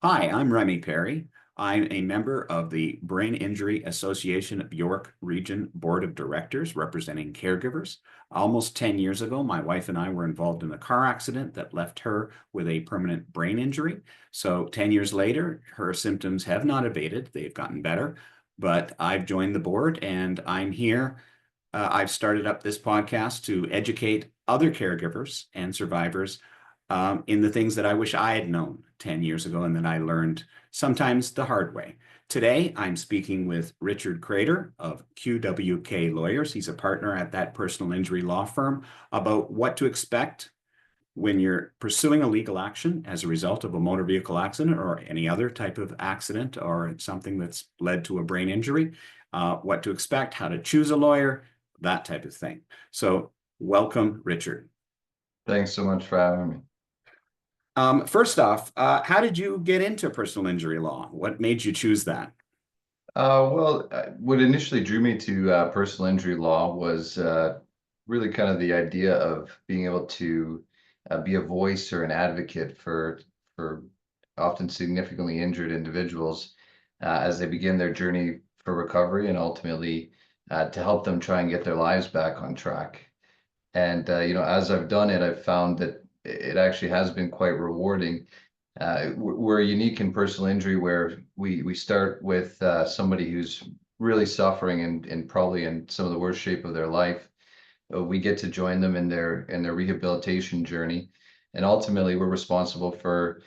Hi, I'm Remy Perry. I'm a member of the Brain Injury Association of York Region Board of Directors representing caregivers. Almost 10 years ago, my wife and I were involved in a car accident that left her with a permanent brain injury. So 10 years later, her symptoms have not abated. They've gotten better, but I've joined the board and I'm here. I've started up this podcast to educate other caregivers and survivors in the things that I wish I had known 10 years ago and that I learned sometimes the hard way. Today, I'm speaking with Richard Kreder of QWK Lawyers. He's a partner at that personal injury law firm about what to expect when you're pursuing a legal action as a result of a motor vehicle accident or any other type of accident or something that's led to a brain injury, what to expect, how to choose a lawyer, that type of thing. So welcome, Richard. Thanks so much for having me. First off, how did you get into personal injury law? What made you choose that? What initially drew me to personal injury law was really kind of the idea of being able to be a voice or an advocate for often significantly injured individuals as they begin their journey for recovery and ultimately to help them try and get their lives back on track. And as I've done it, I've found that it actually has been quite rewarding. We're unique in personal injury where we start with somebody who's really suffering and probably in some of the worst shape of their life. We get to join them in their rehabilitation journey, and ultimately we're responsible for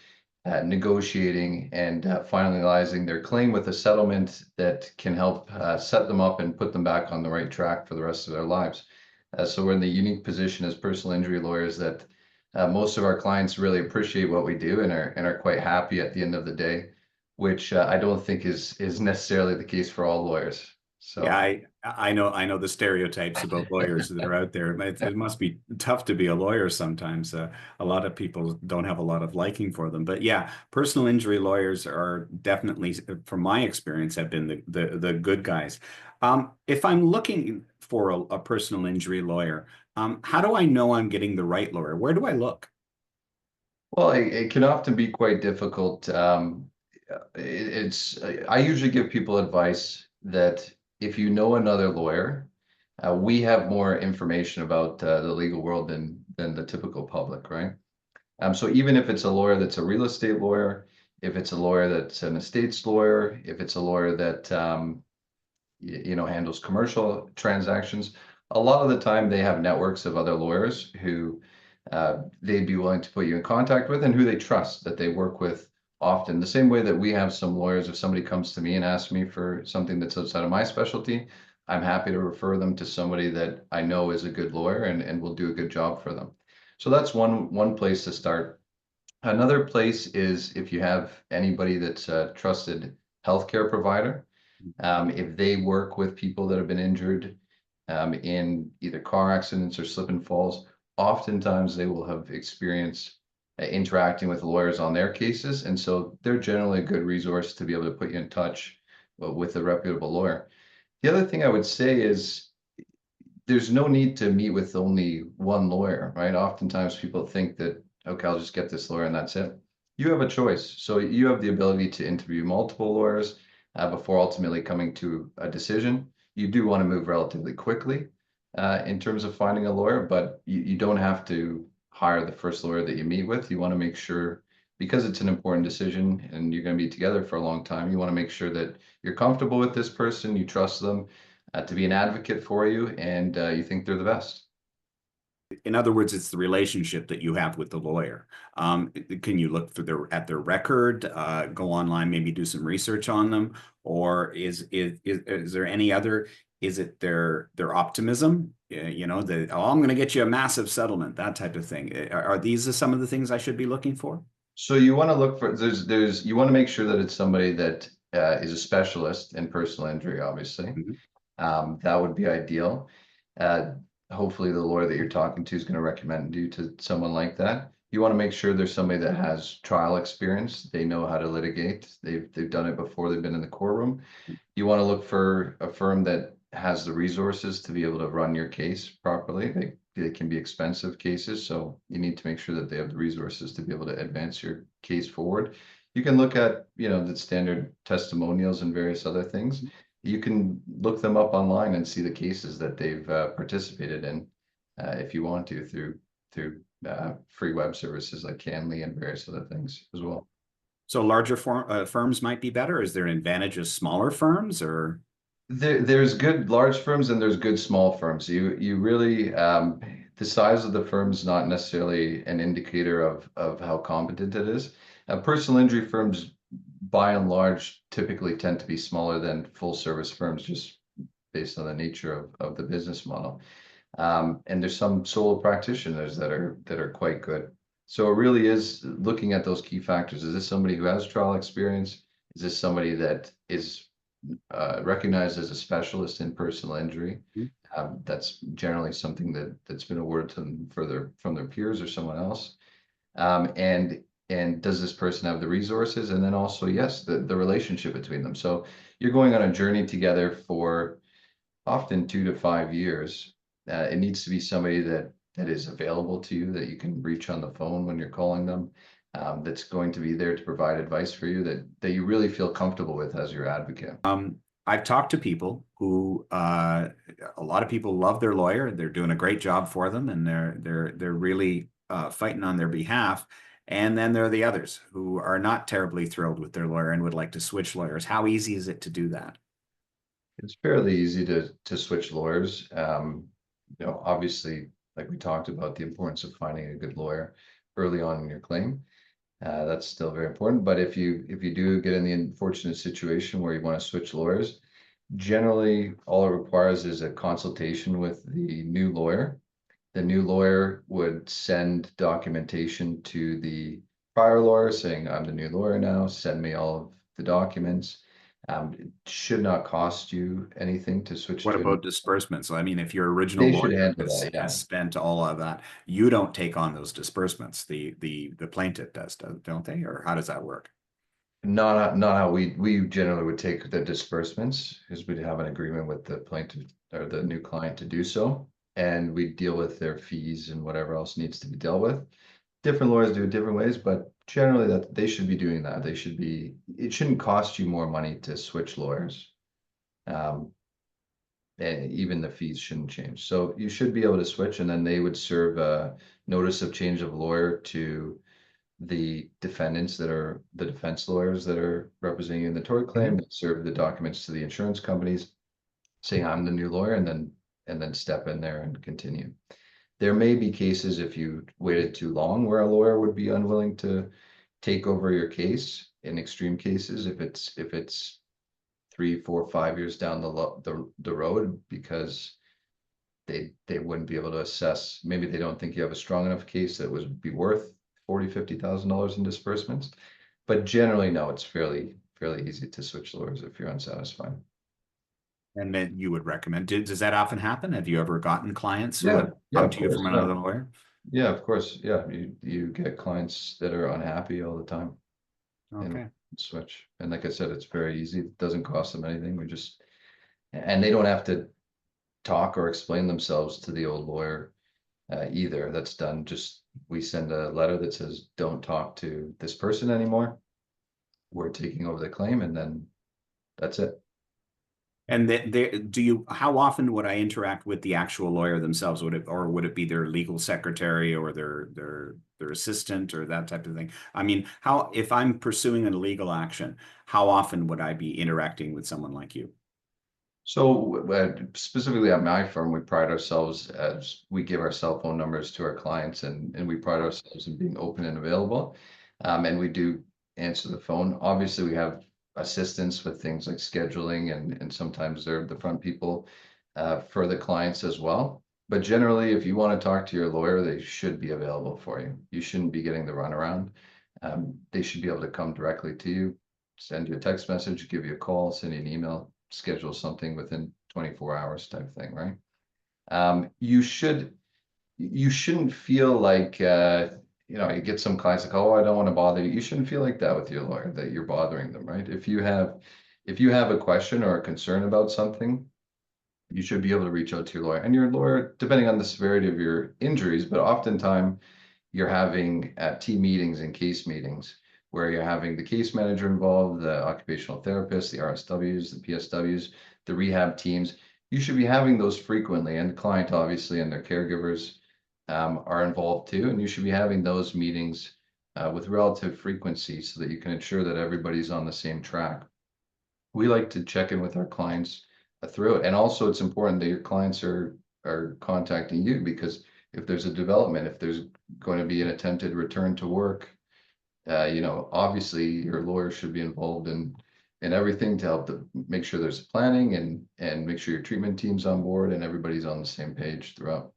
negotiating and finalizing their claim with a settlement that can help set them up and put them back on the right track for the rest of their lives. So we're in the unique position as personal injury lawyers that most of our clients really appreciate what we do and are quite happy at the end of the day, which I don't think is necessarily the case for all lawyers. Yeah, So I know the stereotypes about lawyers that are out there. It must be tough to be a lawyer sometimes. A lot of people don't have a lot of liking for them. But yeah, personal injury lawyers are definitely, from my experience, have been the good guys. If I'm looking for a personal injury lawyer, how do I know I'm getting the right lawyer? Where do I look? well, it can often be quite difficult. I usually give people advice that if you know another lawyer, we have more information about the legal world than the typical public, right? So even if it's a lawyer that's a real estate lawyer, if it's a lawyer that's an estates lawyer, if it's a lawyer that handles commercial transactions, a lot of the time they have networks of other lawyers who they'd be willing to put you in contact with and who they trust that they work with often. The same way that we have some lawyers, if somebody comes to me and asks me for something that's outside of my specialty, I'm happy to refer them to somebody that I know is a good lawyer and will do a good job for them. So that's one place to start. Another place is if you have anybody that's a trusted healthcare provider. If they work with people that have been injured in either car accidents or slip and falls, oftentimes they will have experience interacting with lawyers on their cases. And so they're generally a good resource to be able to put you in touch with a reputable lawyer. The other thing I would say is there's no need to meet with only one lawyer, right? Oftentimes people think that, okay, I'll just get this lawyer and that's it. You have a choice. So you have the ability to interview multiple lawyers before ultimately coming to a decision. You do want to move relatively quickly in terms of finding a lawyer, but you don't have to hire the first lawyer that you meet with. You want to make sure, because it's an important decision and you're going to be together for a long time, you want to make sure that you're comfortable with this person, you trust them to be an advocate for you, and you think they're the best. In other words, it's the relationship that you have with the lawyer. Can you look for at their record, go online, maybe do some research on them, or is there any other? Is it their optimism? I'm going to get you a massive settlement, that type of thing. Are these some of the things I should be looking for? So you want to look for you want to make sure that it's somebody that is a specialist in personal injury, obviously. Mhm. That would be ideal. Uh, Hopefully the lawyer that you're talking to is going to recommend you to someone like that. You want to make sure there's somebody that has trial experience. They know how to litigate. They've done it before. They've been in the courtroom. You want to look for a firm that has the resources to be able to run your case properly. They can be expensive cases, so you need to make sure that they have the resources to be able to advance your case forward. You can look at, the standard testimonials and various other things. You can look them up online and see the cases that they've participated in, if you want to, through free web services like Canly and various other things as well. So larger firms might be better. Is there an advantage of smaller firms, or? There's good large firms and there's good small firms. You really the size of the firm is not necessarily an indicator of how competent it is. Personal injury firms, by and large, typically tend to be smaller than full service firms, just based on the nature of the business model. And there's some solo practitioners that are quite good. So it really is looking at those key factors. Is this somebody who has trial experience? Is this somebody that is recognized as a specialist in personal injury? That's generally something that's been awarded to them from their peers or someone else. And does this person have the resources? And then also, yes, the relationship between them. So you're going on a journey together for often 2 to 5 years. It needs to be somebody that is available to you, that you can reach on the phone when you're calling them, that's going to be there to provide advice for you, that you really feel comfortable with as your advocate. I've talked to people who a lot of people love their lawyer. They're doing a great job for them, and they're really fighting on their behalf. And then there are the others who are not terribly thrilled with their lawyer and would like to switch lawyers. How easy is it to do that? It's fairly easy to switch lawyers. Obviously, like we talked about, the importance of finding a good lawyer early on in your claim. That's still very important. But if you do get in the unfortunate situation where you want to switch lawyers, generally all it requires is a consultation with the new lawyer. The new lawyer would send documentation to the prior lawyer saying, I'm the new lawyer now, send me all of the documents. It should not cost you anything to switch What to a new. about disbursements? I mean, if your original They should lawyer handle that, yeah. has spent all of that, you don't take on those disbursements. The plaintiff does, don't they? Or how does that work? Not how we generally would take the disbursements, because we'd have an agreement with the plaintiff or the new client to do so. And we deal with their fees and whatever else needs to be dealt with. Different lawyers do it different ways, but generally that they should be doing that. It shouldn't cost you more money to switch lawyers. And even the fees shouldn't change. So you should be able to switch, and then they would serve a notice of change of lawyer to the defendants that are the defense lawyers that are representing you in the tort claim. They serve the documents to the insurance companies saying I'm the new lawyer, and then step in there and continue. There may be cases, if you waited too long, where a lawyer would be unwilling to take over your case in extreme cases, if it's 3, 4, 5 years down the road, because they wouldn't be able to assess. Maybe they don't think you have a strong enough case that would be worth $40,000-$50,000 in disbursements. But generally, no, it's fairly easy to switch lawyers if you're unsatisfied. And then you would recommend, does that often happen? Have you ever gotten clients who Yeah, have yeah, come of to you course, from another lawyer? yeah, of course, yeah. You get clients that are unhappy all the time and Okay. switch. And like I said, it's very easy. It doesn't cost them anything. And they don't have to talk or explain themselves to the old lawyer either. That's done. Just we send a letter that says, don't talk to this person anymore. We're taking over the claim, and then that's it. And how often would I interact with the actual lawyer themselves? Would it be their legal secretary or their assistant or that type of thing? I mean, if I'm pursuing a legal action, how often would I be interacting with someone like you? So specifically at my firm, we pride ourselves as we give our cell phone numbers to our clients, and we pride ourselves in being open and available. And we do answer the phone. Obviously, we have assistance with things like scheduling, and sometimes they're the front people for the clients as well. But generally, if you want to talk to your lawyer, they should be available for you. You shouldn't be getting the runaround. They should be able to come directly to you, send you a text message, give you a call, send you an email, schedule something within 24 hours type thing, right? You shouldn't feel like you get some clients like, oh, I don't want to bother you. You shouldn't feel like that with your lawyer, that you're bothering them, right? If you have a question or a concern about something, you should be able to reach out to your lawyer. And your lawyer, depending on the severity of your injuries, but oftentimes you're having team meetings and case meetings where you're having the case manager involved, the occupational therapist, the RSWs, the PSWs, the rehab teams. You should be having those frequently, and the client obviously and their caregivers are involved too, and you should be having those meetings with relative frequency so that you can ensure that everybody's on the same track. We like to check in with our clients through it, and also it's important that your clients are contacting you, because if there's a development, if there's going to be an attempted return to work, obviously your lawyer should be involved in everything to help to make sure there's planning and make sure your treatment team's on board and everybody's on the same page throughout.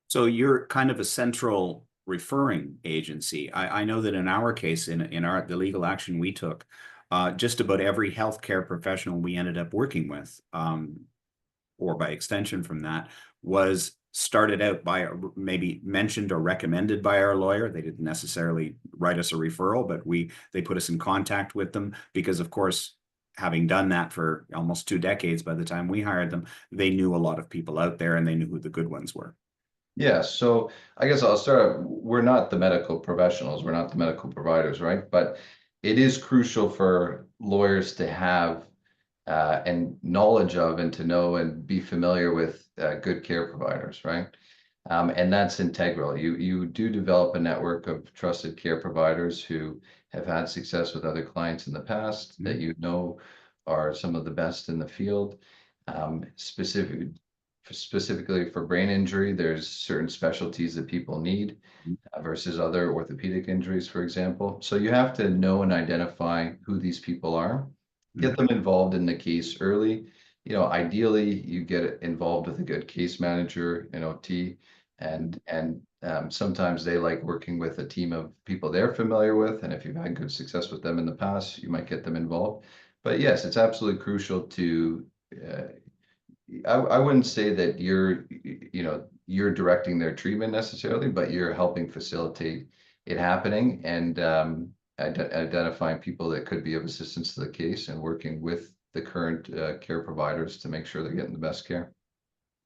So you're kind of a central referring agency. I know that in our case, in the legal action we took, just about every healthcare professional we ended up working with, or by extension from that, was started out by maybe mentioned or recommended by our lawyer. They didn't necessarily write us a referral, but they put us in contact with them because, of course, having done that for almost 2 decades, by the time we hired them, they knew a lot of people out there and they knew who the good ones were. Yeah, so I guess I'll start. We're not the medical professionals, we're not the medical providers, right? But it is crucial for lawyers to have and knowledge of and to know and be familiar with good care providers, right? And that's integral. You do develop a network of trusted care providers who have had success with other clients in the past that you know are some of the best in the field. Specifically for brain injury, there's certain specialties that people need versus other orthopedic injuries, for example. So you have to know and identify who these people are, get them involved in the case early. Ideally, you get involved with a good case manager, an OT, and sometimes they like working with a team of people they're familiar with. And if you've had good success with them in the past, you might get them involved. But yes, it's absolutely crucial to I wouldn't say that you're directing their treatment necessarily, but you're helping facilitate it happening and identifying people that could be of assistance to the case and working with the current care providers to make sure they're getting the best care.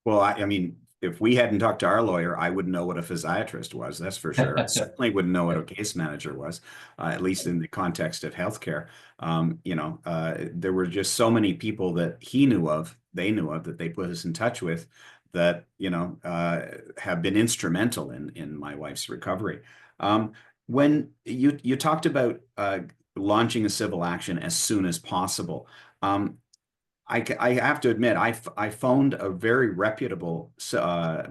Well, I mean, if we hadn't talked to our lawyer, I wouldn't know what a physiatrist was. That's for sure. I certainly wouldn't know what a case manager was, at least in the context of healthcare. There were just so many people that they knew of, that they put us in touch with, that have been instrumental in my wife's recovery. When you talked about launching a civil action as soon as possible. I have to admit, I phoned a very reputable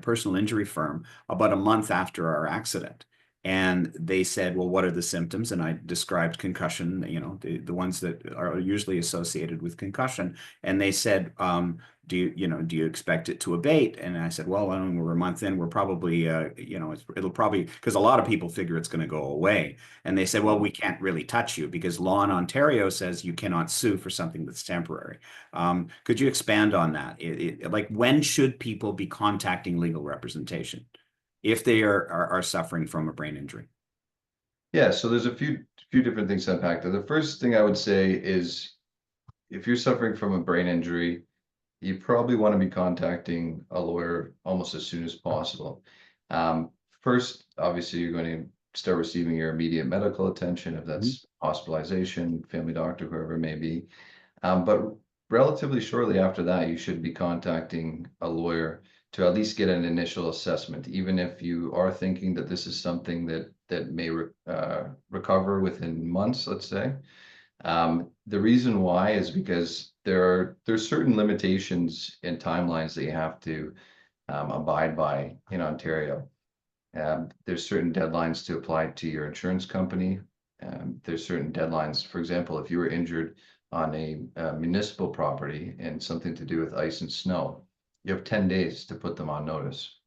personal injury firm about a month after our accident. And they said, well, what are the symptoms? And I described concussion, the ones that are usually associated with concussion. And they said, do you expect it to abate? And I said, well, when we're a month in, we're probably, it'll probably, because a lot of people figure it's going to go away. And they said, well, we can't really touch you because law in Ontario says you cannot sue for something that's temporary. Could you expand on that? Like, when should people be contacting legal representation if they are suffering from a brain injury? Yeah, so there's a few different things to unpack there. The first thing I would say is, if you're suffering from a brain injury, you probably want to be contacting a lawyer almost as soon as possible. First, obviously, you're going to start receiving your immediate medical attention, if that's hospitalization, family doctor, whoever it may be. But relatively shortly after that, you should be contacting a lawyer to at least get an initial assessment, even if you are thinking that this is something that may recover within months, let's say. The reason why is because there's certain limitations and timelines that you have to abide by in Ontario. There's certain deadlines to apply to your insurance company. There's certain deadlines. For example, if you were injured on a municipal property and something to do with ice and snow, you have 10 days to put them on notice.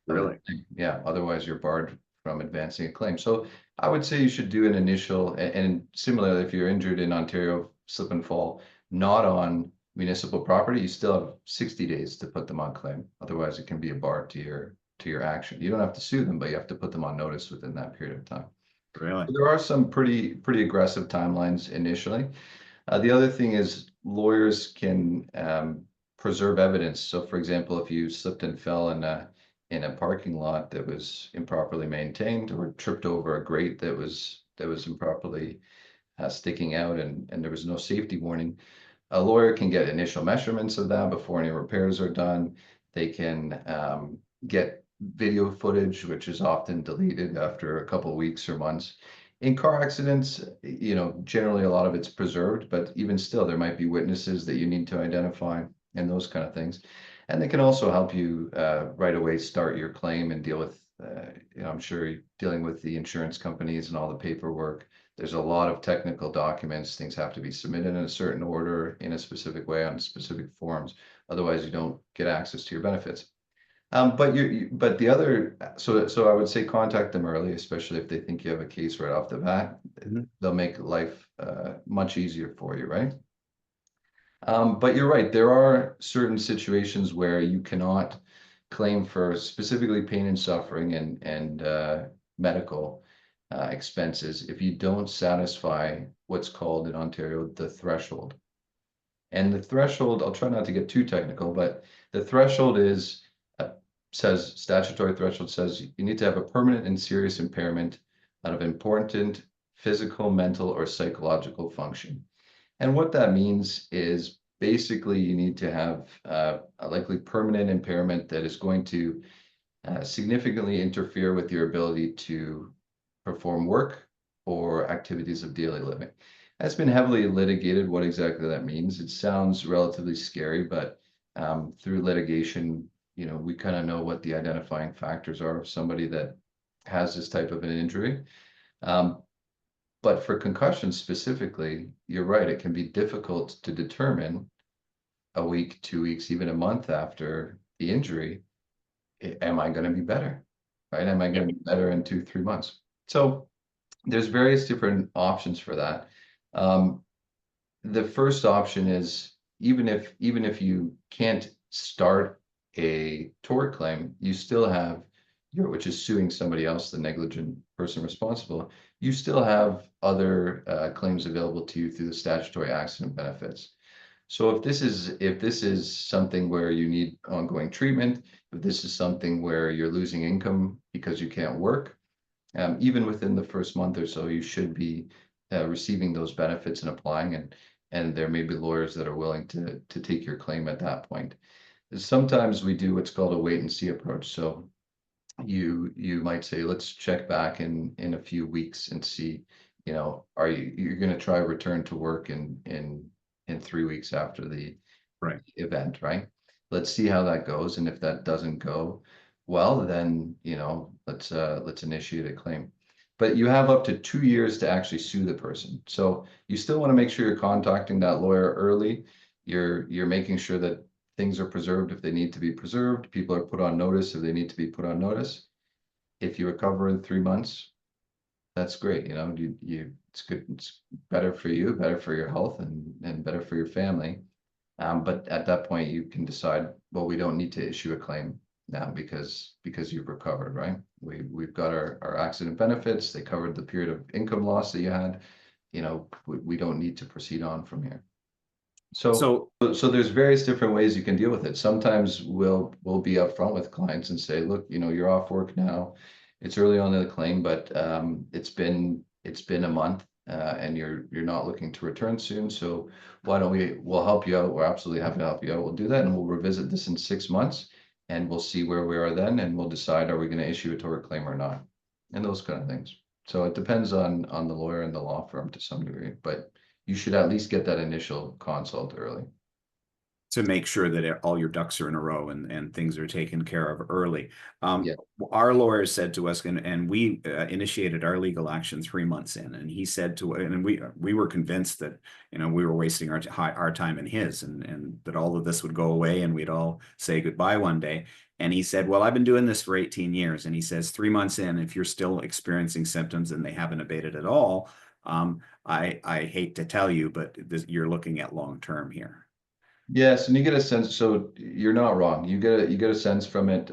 Really? Yeah, otherwise you're barred from advancing a claim. So I would say you should do an initial, and similarly, if you're injured in Ontario, slip and fall, not on municipal property, you still have 60 days to put them on claim. Otherwise, it can be a bar to your action. You don't have to sue them, but you have to put them on notice within that period of time. Really? So there are some pretty aggressive timelines initially. The other thing is lawyers can preserve evidence. So, for example, if you slipped and fell in a parking lot that was improperly maintained, or tripped over a grate that was that was improperly sticking out, and there was no safety warning. A lawyer can get initial measurements of that before any repairs are done. They can get video footage, which is often deleted after a couple of weeks or months. In car accidents, generally a lot of it's preserved, but even still, there might be witnesses that you need to identify and those kind of things. And they can also help you right away start your claim and deal with, I'm sure, dealing with the insurance companies and all the paperwork. There's a lot of technical documents. Things have to be submitted in a certain order, in a specific way, on specific forms. Otherwise, you don't get access to your benefits. But the other, so I would say contact them early, especially if they think you have a case right off the bat. They'll make life much easier for you, right? But you're right. There are certain situations where you cannot claim for specifically pain and suffering and medical expenses if you don't satisfy what's called in Ontario the threshold. And the threshold, I'll try not to get too technical, but the threshold statutory threshold says you need to have a permanent and serious impairment of important physical, mental, or psychological function. And what that means is basically you need to have a likely permanent impairment that is going to significantly interfere with your ability to perform work or activities of daily living. That's been heavily litigated, what exactly that means. It sounds relatively scary, but through litigation, we kind of know what the identifying factors are of somebody that has this type of an injury. But for concussion specifically, you're right, it can be difficult to determine a week, 2 weeks, even a month after the injury, am I going to be better, right? Am I going to be better in 2, 3 months? So there's various different options for that. The first option is even if you can't start a tort claim, you still have which is suing somebody else, the negligent person responsible, you still have other claims available to you through the statutory accident benefits. So if this is something where you need ongoing treatment, if this is something where you're losing income because you can't work, even within the first month or so, you should be receiving those benefits and applying, and there may be lawyers that are willing to take your claim at that point. Sometimes we do what's called a wait and see approach. So you might say, let's check back in a few weeks and see, are you're going to try return to work in 3 weeks after the event, right? Let's see how that goes, and if that doesn't go well, then let's initiate a claim. But you have up to 2 years to actually sue the person. So you still want to make sure you're contacting that lawyer early. You're making sure that things are preserved if they need to be preserved. People are put on notice if they need to be put on notice. If you recover in 3 months, that's great. It's good. It's better for you, better for your health, and better for your family. But at that point, you can decide, well, we don't need to issue a claim now because you've recovered, right? We've got our accident benefits. They covered the period of income loss that you had. We don't need to proceed on from here. So there's various different ways you can deal with it. Sometimes we'll be upfront with clients and say, look, you're off work now. It's early on in the claim, but it's been a month and you're not looking to return soon. So why don't we'll help you out. We're absolutely happy to help you out. We'll do that, and we'll revisit this in 6 months, and we'll see where we are then, and we'll decide, are we going to issue a tort claim or not, and those kind of things. So it depends on the lawyer and the law firm to some degree, but you should at least get that initial consult early. To make sure that all your ducks are in a row and things are taken care of early. Our lawyers said to us, and we initiated our legal action 3 months in, and he said to, and we were convinced that, we were wasting our time and his, and that all of this would go away and we'd all say goodbye one day. And he said, well, I've been doing this for 18 years. And he says, 3 months in, if you're still experiencing symptoms and they haven't abated at all, I hate to tell you, but you're looking at long-term here. Yes, and you get a sense, so you're not wrong. You get a sense from it,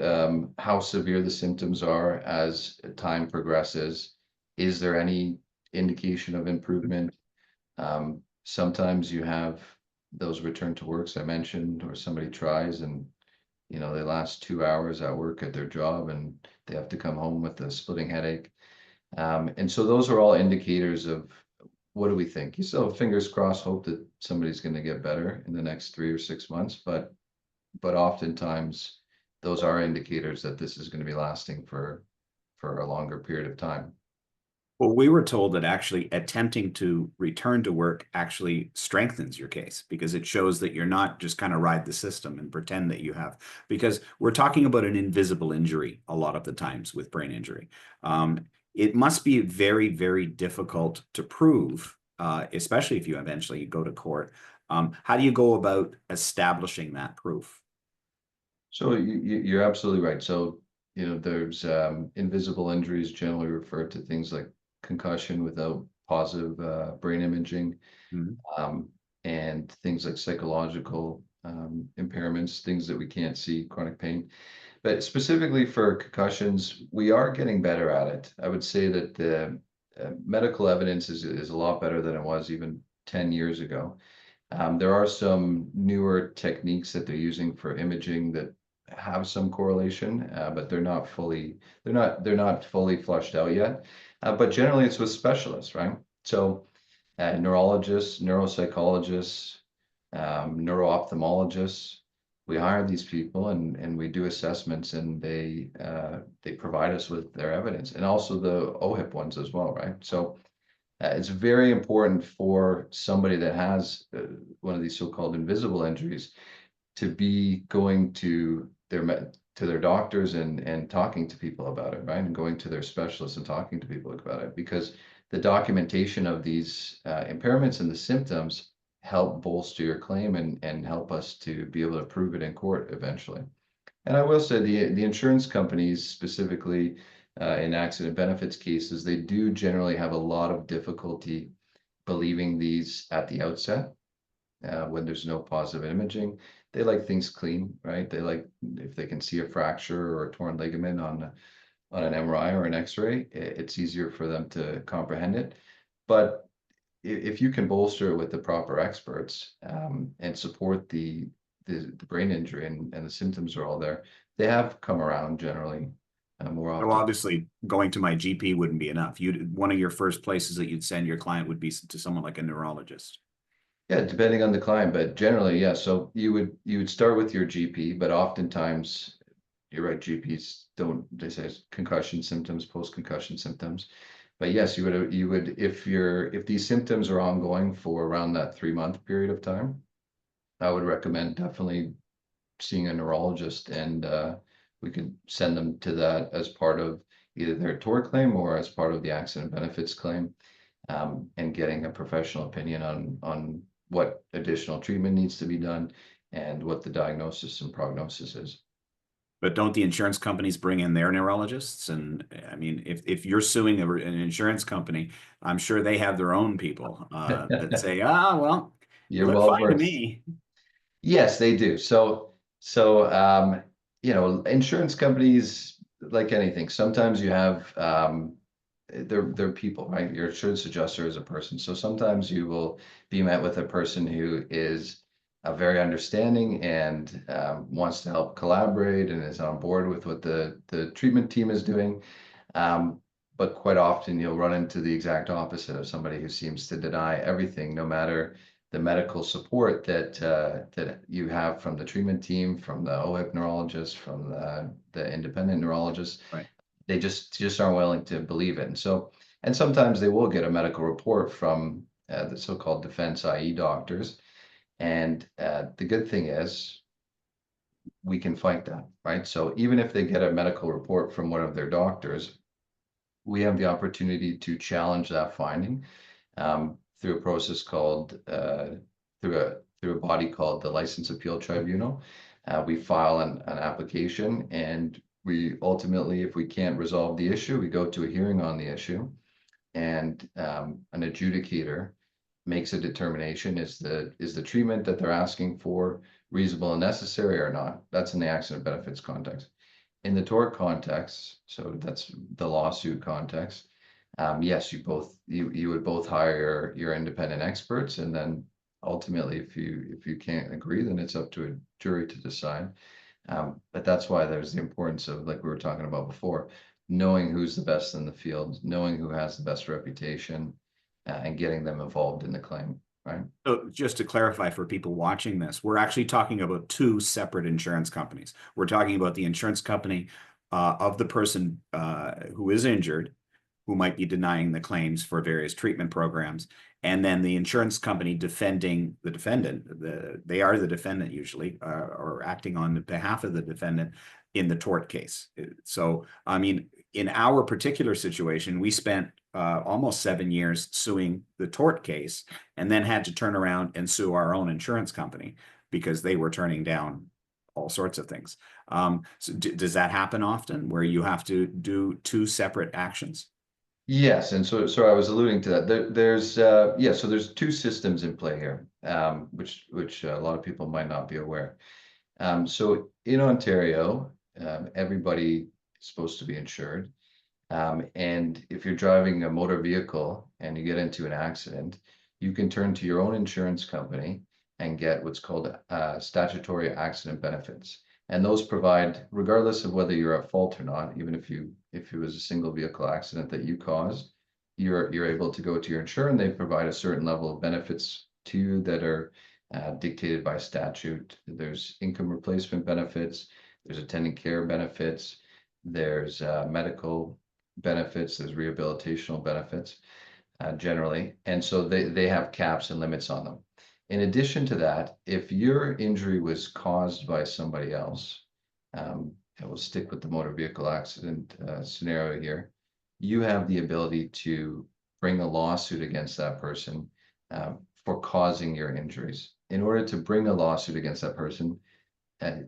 how severe the symptoms are as time progresses. Is there any indication of improvement? Sometimes you have those return to works I mentioned, or somebody tries and they last 2 hours at work at their job and they have to come home with a splitting headache. And so those are all indicators of what do we think? You still have fingers crossed, hope that somebody's going to get better in the next 3 or 6 months, but oftentimes those are indicators that this is going to be lasting for a longer period of time. Well, we were told that actually attempting to return to work actually strengthens your case because it shows that you're not just kind of ride the system and pretend that you have, because we're talking about an invisible injury a lot of the times with brain injury. It must be very, very difficult to prove, especially if you eventually go to court. How do you go about establishing that proof? So you're absolutely right. So, there's invisible injuries generally refer to things like concussion without positive brain imaging, Mhm. um, and things like psychological impairments, things that we can't see, chronic pain. But specifically for concussions, we are getting better at it. I would say that the medical evidence is a lot better than it was even 10 years ago. There are some newer techniques that they're using for imaging that have some correlation, but they're not fully flushed out yet. But generally, it's with specialists, right? So, neurologists, neuropsychologists, neuro-ophthalmologists. We hire these people and we do assessments, and they provide us with their evidence, and also the OHIP ones as well, right? So it's very important for somebody that has one of these so-called invisible injuries to be going to their doctors and talking to people about it, right? And going to their specialists and talking to people about it, because the documentation of these impairments and the symptoms help bolster your claim and help us to be able to prove it in court eventually. And I will say the insurance companies, specifically in accident benefits cases, they do generally have a lot of difficulty believing these at the outset when there's no positive imaging. They like things clean, right? They like if they can see a fracture or a torn ligament on an MRI or an X-ray, it's easier for them to comprehend it. But if you can bolster it with the proper experts and support the brain injury and the symptoms are all there, they have come around generally more So often. obviously, going to my GP wouldn't be enough. One of your first places that you'd send your client would be to someone like a neurologist. Yeah, depending on the client, but generally, yeah. So you would start with your GP, but oftentimes you're right, GPs don't, they say concussion symptoms, post-concussion symptoms. But yes, you would if these symptoms are ongoing for around that 3 month period of time, I would recommend definitely seeing a neurologist, and we could send them to that as part of either their tort claim or as part of the accident benefits claim, and getting a professional opinion on what additional treatment needs to be done and what the diagnosis and prognosis is. But don't the insurance companies bring in their neurologists? And I mean, if you're suing an insurance company, I'm sure they have their own people that say, well, you You're look well fine to versed. me. Yes, they do. So, insurance companies, like anything, sometimes you have they're people, right? Your insurance adjuster is a person. So sometimes you will be met with a person who is very understanding and wants to help collaborate and is on board with what the treatment team is doing. But quite often you'll run into the exact opposite of somebody who seems to deny everything, no matter the medical support that you have from the treatment team, from the OHIP neurologist, from the independent neurologist. Right. They just aren't willing to believe it. And sometimes they will get a medical report from the so-called defense IE doctors. And the good thing is we can fight that, right? So even if they get a medical report from one of their doctors, we have the opportunity to challenge that finding through a process called through a body called the License Appeal Tribunal. We file an application, and we ultimately, if we can't resolve the issue, we go to a hearing on the issue, and an adjudicator makes a determination: is the treatment that they're asking for reasonable and necessary or not? That's in the accident benefits context. In the tort context, so that's the lawsuit context, yes, you would both hire your independent experts, and then ultimately, if you can't agree, then it's up to a jury to decide. But that's why there's the importance of, like we were talking about before, knowing who's the best in the field, knowing who has the best reputation, and getting them involved in the claim, right? So just to clarify for people watching this, we're actually talking about two separate insurance companies. We're talking about the insurance company of the person who is injured, who might be denying the claims for various treatment programs, and then the insurance company defending the defendant. They are the defendant usually, or acting on behalf of the defendant in the tort case. So, I mean, in our particular situation, we spent almost 7 years suing the tort case, and then had to turn around and sue our own insurance company because they were turning down all sorts of things. So does that happen often where you have to do two separate actions? Yes, and so I was alluding to that. There's yeah, so there's two systems in play here, which a lot of people might not be aware. So in Ontario, everybody is supposed to be insured. And if you're driving a motor vehicle and you get into an accident, you can turn to your own insurance company and get what's called statutory accident benefits. And those provide, regardless of whether you're at fault or not, even if it was a single vehicle accident that you caused, you're able to go to your insurer and they provide a certain level of benefits to you that are dictated by statute. There's income replacement benefits, there's attendant care benefits, there's medical benefits, there's rehabilitational benefits generally. And so they have caps and limits on them. In addition to that, if your injury was caused by somebody else, and we'll stick with the motor vehicle accident scenario here, you have the ability to bring a lawsuit against that person for causing your injuries. In order to bring a lawsuit against that person,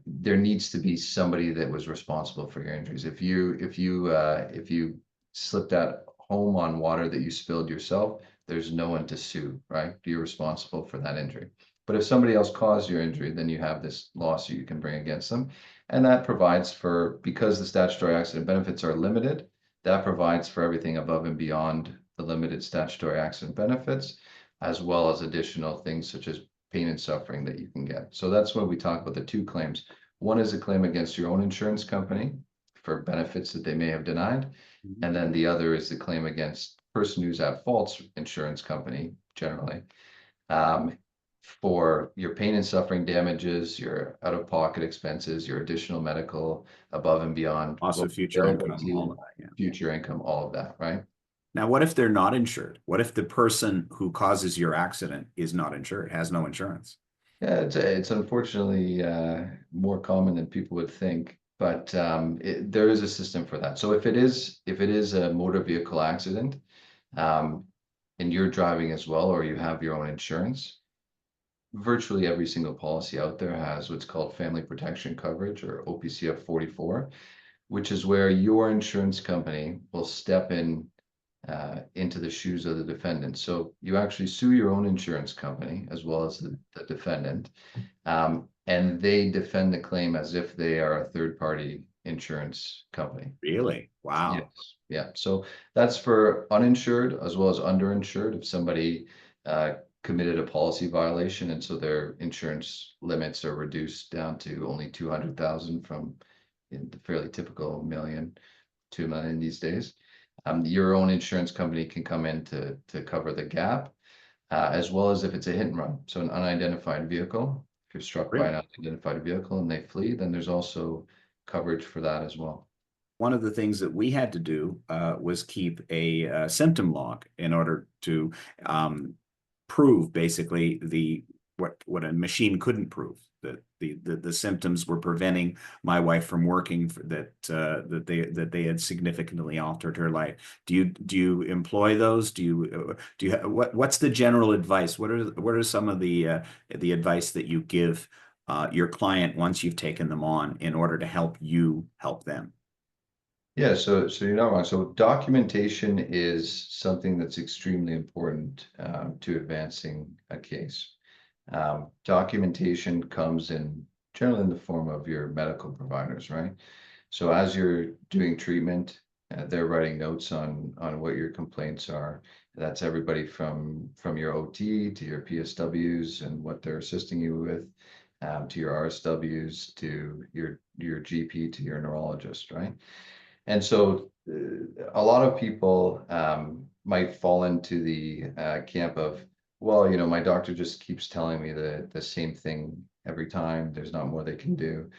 there needs to be somebody that was responsible for your injuries. If you slipped at home on water that you spilled yourself, there's no one to sue, right? You're responsible for that injury. But if somebody else caused your injury, then you have this lawsuit you can bring against them. And that provides for, because the statutory accident benefits are limited, that provides for everything above and beyond the limited statutory accident benefits, as well as additional things such as pain and suffering that you can get. So that's when we talk about the two claims. One is a claim against your own insurance company for benefits that they may have denied. And then the other is the claim against the person who's at fault's insurance company, generally, for your pain and suffering damages, your out-of-pocket expenses, your additional medical above and beyond. Loss of future income, all of that, yeah. Future income, all of that, right? Now, what if they're not insured? What if the person who causes your accident is not insured, has no insurance? Yeah, it's unfortunately more common than people would think, but there is a system for that. So if it is a motor vehicle accident, and you're driving as well, or you have your own insurance, virtually every single policy out there has what's called family protection coverage, or OPCF 44, which is where your insurance company will step in into the shoes of the defendant. So you actually sue your own insurance company as well as the defendant, and they defend the claim as if they are a third-party insurance company. Really? Wow. Yes. Yeah. So that's for uninsured as well as underinsured. If somebody committed a policy violation and so their insurance limits are reduced down to only 200,000 from the fairly typical million, 2 million these days. Your own insurance company can come in to cover the gap, as well as if it's a hit and run. So an unidentified vehicle, if you're struck by an unidentified vehicle and they flee, then there's also coverage for that as well. One of the things that we had to do was keep a symptom log in order to prove basically what a machine couldn't prove, that the symptoms were preventing my wife from working, that they had significantly altered her life. Do you employ those? What's the general advice? What are some of the advice that you give your client once you've taken them on in order to help you help them? Yeah, so you're not wrong. So documentation is something that's extremely important to advancing a case. Documentation comes in generally in the form of your medical providers, right? So as you're doing treatment, they're writing notes on what your complaints are. That's everybody from your OT to your PSWs and what they're assisting you with, to your RSWs, to your GP, to your neurologist, right? And so a lot of people might fall into the camp of, well, my doctor just keeps telling me the same thing every time. There's not more they can do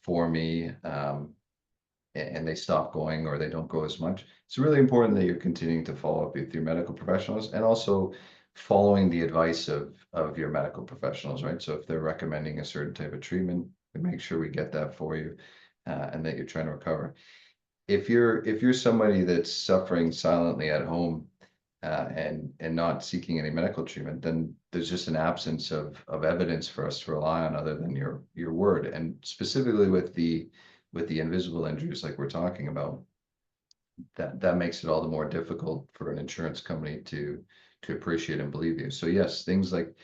for me. And they stop going or they don't go as much. It's really important that you're continuing to follow up with your medical professionals and also following the advice of your medical professionals, right? So if they're recommending a certain type of treatment, we make sure we get that for you and that you're trying to recover. If you're somebody that's suffering silently at home and not seeking any medical treatment, then there's just an absence of evidence for us to rely on other than your word. And specifically with the invisible injuries like we're talking about, that makes it all the more difficult for an insurance company to appreciate and believe you. So yes, things like,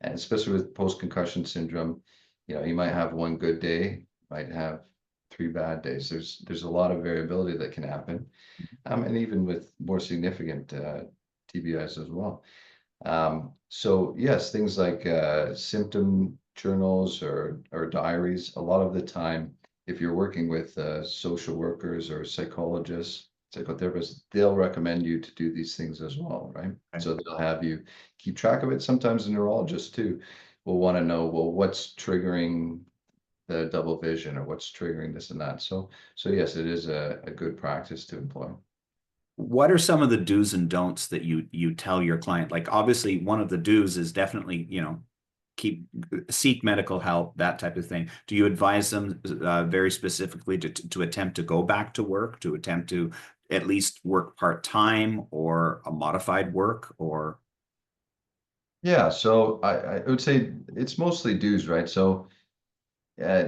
and especially with post-concussion syndrome, you might have one good day, might have 3 bad days. There's a lot of variability that can happen, and even with more significant TBIs as well. So yes, things like symptom journals or diaries, a lot of the time, if you're working with social workers or psychologists, psychotherapists, they'll recommend you to do these things as well, right? Okay. So they'll have you keep track of it. Sometimes the neurologists too will want to know, well, what's triggering the double vision or what's triggering this and that. So yes, it is a good practice to employ. What are some of the do's and don'ts that you tell your client? Like obviously one of the do's is definitely, seek medical help, that type of thing. Do you advise them very specifically to attempt to go back to work, to attempt to at least work part-time or a modified work or? Yeah, so I would say it's mostly dues, right? So uh,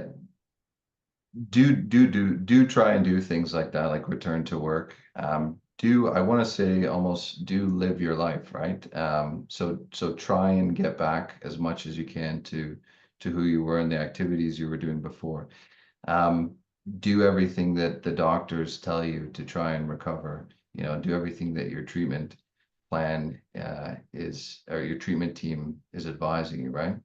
do try and do things like that, like return to work. I want to say almost do live your life, right? So try and get back as much as you can to who you were and the activities you were doing before. Um, do everything that the doctors tell you to try and recover. Do everything that your treatment plan is, or your treatment team is advising you, right?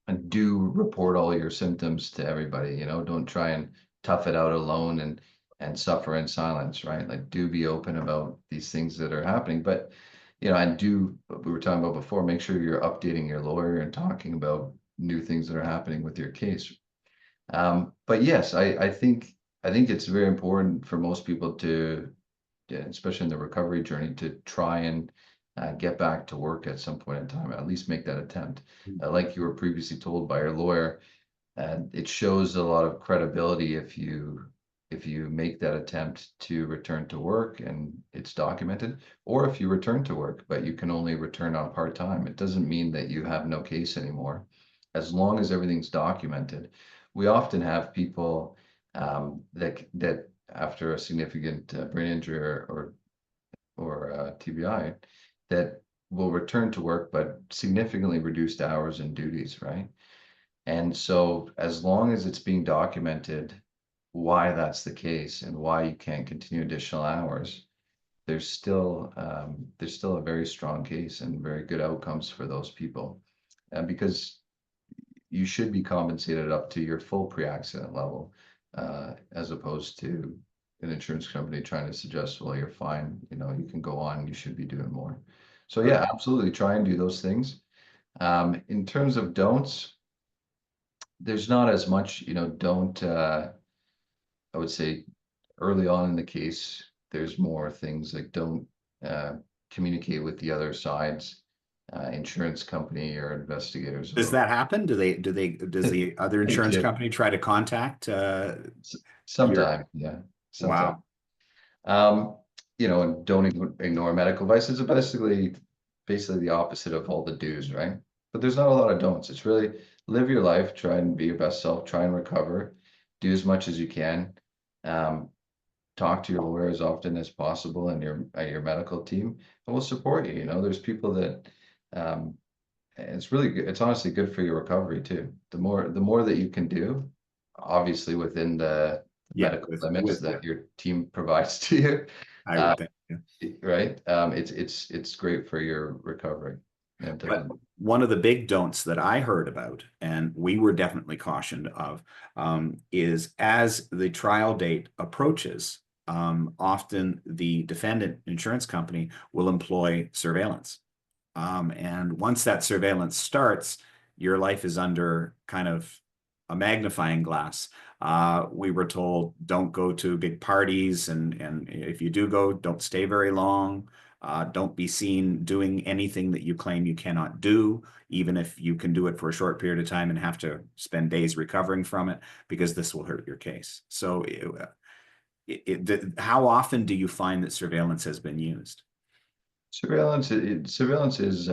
And do report all your symptoms to everybody. Don't try and tough it out alone and suffer in silence, right? Like, do be open about these things that are happening. But and do what we were talking about before, make sure you're updating your lawyer and talking about new things that are happening with your case. But yes, I think it's very important for most people to, yeah, especially in the recovery journey, to try and get back to work at some point in time, at least make that attempt. Like you were previously told by your lawyer, it shows a lot of credibility if you make that attempt to return to work and it's documented, or if you return to work, but you can only return on part-time. It doesn't mean that you have no case anymore, as long as everything's documented. We often have people that after a significant brain injury or TBI that will return to work, but significantly reduced hours and duties, right? And so as long as it's being documented why that's the case and why you can't continue additional hours, there's still a very strong case and very good outcomes for those people. And because you should be compensated up to your full pre-accident level, as opposed to an insurance company trying to suggest, well, you're fine, you can go on, you should be doing more. So yeah, absolutely try and do those things. In terms of don'ts, there's not as much, don't, I would say early on in the case, there's more things like don't uh, communicate with the other side's insurance company or investigators Does about that happen? Does the other they insurance do. company try to contact your, Sometimes, yeah, sometimes. wow. Um, and don't ignore medical advice. It's basically the opposite of all the do's, right? But there's not a lot of don'ts. It's really live your life, try and be your best self, try and recover, do as much as you can. Um, talk to your lawyer as often as possible and your medical team, and we'll support you. There's people that and it's really good. It's honestly good for your recovery too. The more that you can do, obviously within the Yeah, medical with limits that your team provides to you, I uh, would think. Yeah. right? It's great for your recovery and But one of the big don'ts that I heard about, and we were definitely cautioned of, is as the trial date approaches, often the defendant insurance company will employ surveillance. And once that surveillance starts, your life is under kind of a magnifying glass. We were told don't go to big parties, and if you do go, don't stay very long. Don't be seen doing anything that you claim you cannot do, even if you can do it for a short period of time and have to spend days recovering from it, because this will hurt your case. So, how often do you find that surveillance has been used? Surveillance is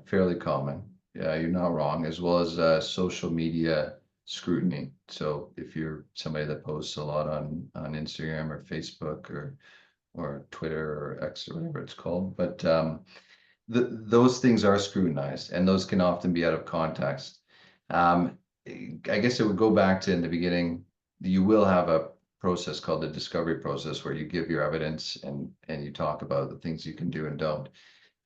fairly common. Yeah, you're not wrong, as well as social media scrutiny. So if you're somebody that posts a lot on Instagram or Facebook or Twitter or X or whatever it's called, but those things are scrutinized, and those can often be out of context. I guess it would go back to in the beginning, you will have a process called the discovery process where you give your evidence and you talk about the things you can do and don't.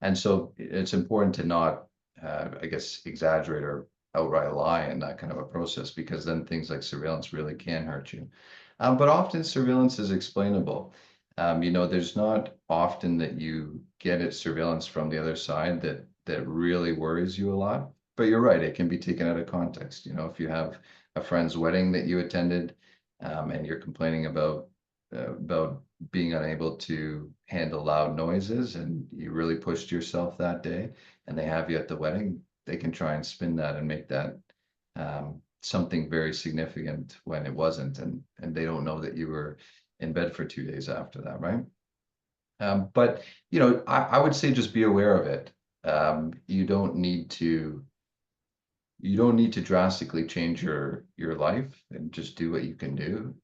And so it's important to not, I guess, exaggerate or outright lie in that kind of a process, because then things like surveillance really can hurt you. But often surveillance is explainable. There's not often that you get it surveillance from the other side that really worries you a lot. But you're right, it can be taken out of context. If you have a friend's wedding that you attended, and you're complaining about being unable to handle loud noises, and you really pushed yourself that day, and they have you at the wedding, they can try and spin that and make that something very significant when it wasn't, and they don't know that you were in bed for 2 days after that, right? But I would say just be aware of it. You don't need to drastically change your life, and just do what you can do.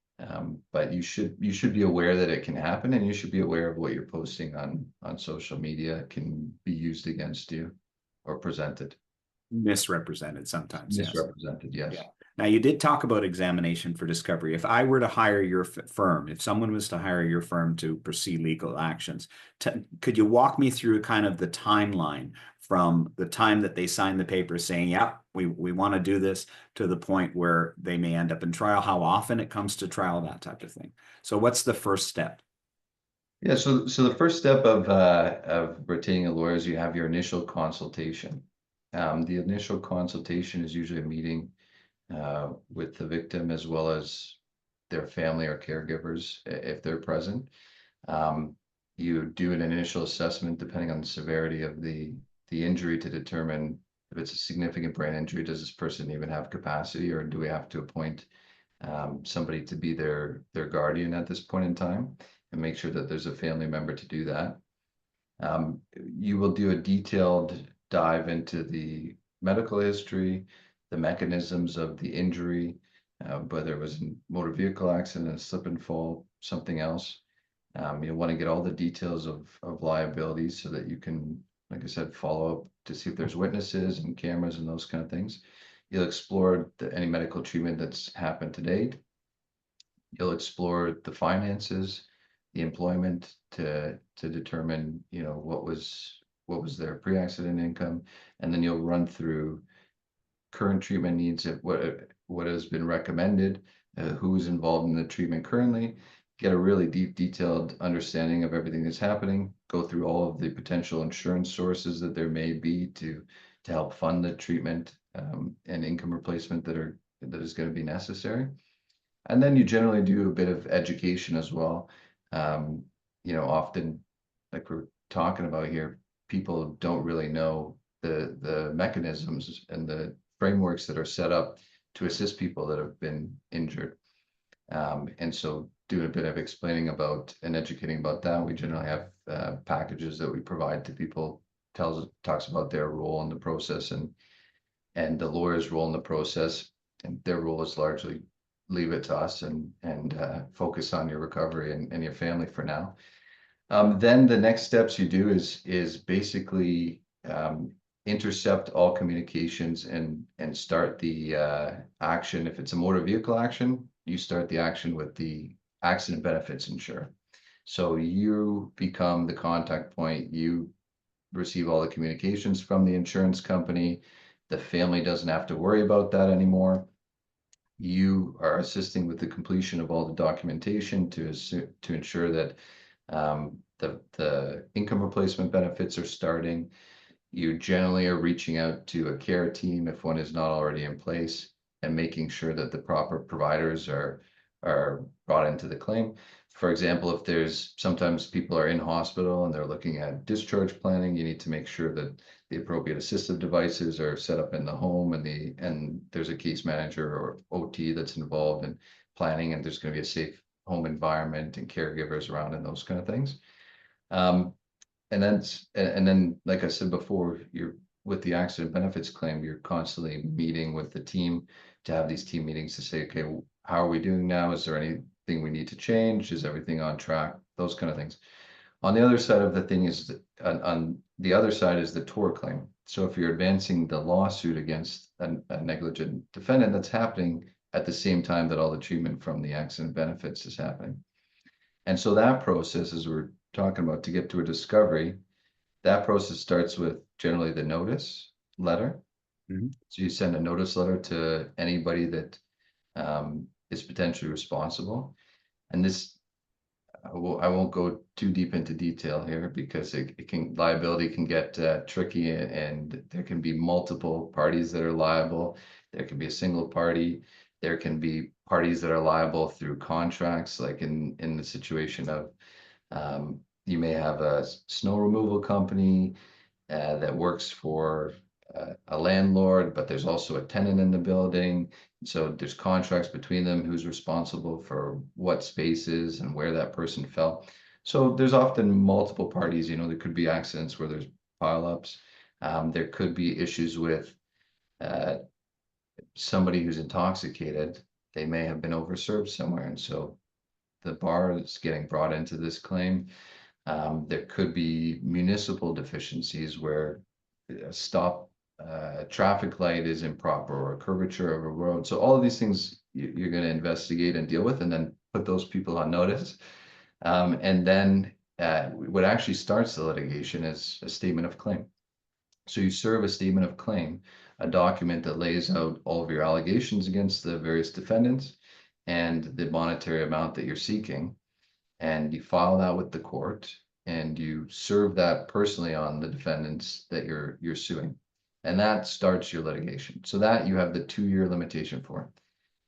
But you should be aware that it can happen, and you should be aware of what you're posting on social media can be used against you or presented. Misrepresented sometimes, yes. Misrepresented, yes. Yeah. Now, you did talk about examination for discovery. If I were to hire your firm, if someone was to hire your firm to pursue legal actions, could you walk me through kind of the timeline from the time that they sign the paper saying, yeah, we want to do this, to the point where they may end up in trial, how often it comes to trial, that type of thing. So what's the first step? Yeah, so the first step of retaining a lawyer is you have your initial consultation. The initial consultation is usually a meeting with the victim, as well as their family or caregivers, if they're present. You do an initial assessment depending on the severity of the injury, to determine if it's a significant brain injury. Does this person even have capacity, or do we have to appoint somebody to be their guardian at this point in time, and make sure that there's a family member to do that. You will do a detailed dive into the medical history, the mechanisms of the injury, whether it was a motor vehicle accident, a slip and fall, something else. You'll want to get all the details of liabilities, so that you can, like I said, follow up to see if there's witnesses and cameras and those kind of things. You'll explore any medical treatment that's happened to date. You'll explore the finances, the employment, to determine, what was their pre-accident income, and then you'll run through current treatment needs, of what has been recommended, who's involved in the treatment currently, get a really deep, detailed understanding of everything that's happening, go through all of the potential insurance sources that there may be to help fund the treatment, and income replacement that is going to be necessary. And then you generally do a bit of education as well. Often, like we're talking about here, people don't really know the mechanisms and the frameworks that are set up to assist people that have been injured. And so doing a bit of explaining about and educating about that. We generally have packages that we provide to people, talks about their role in the process, and the lawyer's role in the process. And their role is largely leave it to us, and focus on your recovery and your family for now. Then the next steps you do is basically intercept all communications and start the action. If it's a motor vehicle action, you start the action with the accident benefits insurer. So you become the contact point. You receive all the communications from the insurance company. The family doesn't have to worry about that anymore. you are assisting with the completion of all the documentation to ensure that the income replacement benefits are starting. You generally are reaching out to a care team if one is not already in place, and making sure that the proper providers are brought into the claim. For example, if there's sometimes people are in hospital and they're looking at discharge planning, you need to make sure that the appropriate assistive devices are set up in the home, and there's a case manager or OT that's involved in planning, and there's going to be a safe home environment and caregivers around and those kind of things. Um, and then, like I said before, you're with the accident benefits claim, you're constantly meeting with the team to have these team meetings to say, okay, how are we doing now? Is there anything we need to change? Is everything on track? Those kind of things. On the other side of the thing is on the other side is the tort claim. So if you're advancing the lawsuit against a negligent defendant, that's happening at the same time that all the treatment from the accident benefits is happening. And so that process, as we're talking about, to get to a discovery, that process starts with generally the notice letter. Mhm. So you send a notice letter to anybody that is potentially responsible. And this, I won't go too deep into detail here because liability can get tricky, and there can be multiple parties that are liable. There can be a single party. There can be parties that are liable through contracts, like in the situation of you may have a snow removal company that works for a landlord, but there's also a tenant in the building. So there's contracts between them, who's responsible for what spaces and where that person fell. So there's often multiple parties. There could be accidents where there's pileups. There could be issues with uh, somebody who's intoxicated. They may have been overserved somewhere, and so the bar is getting brought into this claim. There could be municipal deficiencies where a stop traffic light is improper, or a curvature of a road. So all of these things you're going to investigate and deal with, and then put those people on notice. And then what actually starts the litigation is a statement of claim. So you serve a statement of claim, a document that lays out all of your allegations against the various defendants and the monetary amount that you're seeking, and you file that with the court, and you serve that personally on the defendants that you're suing, and that starts your litigation. So that you have the 2-year limitation for.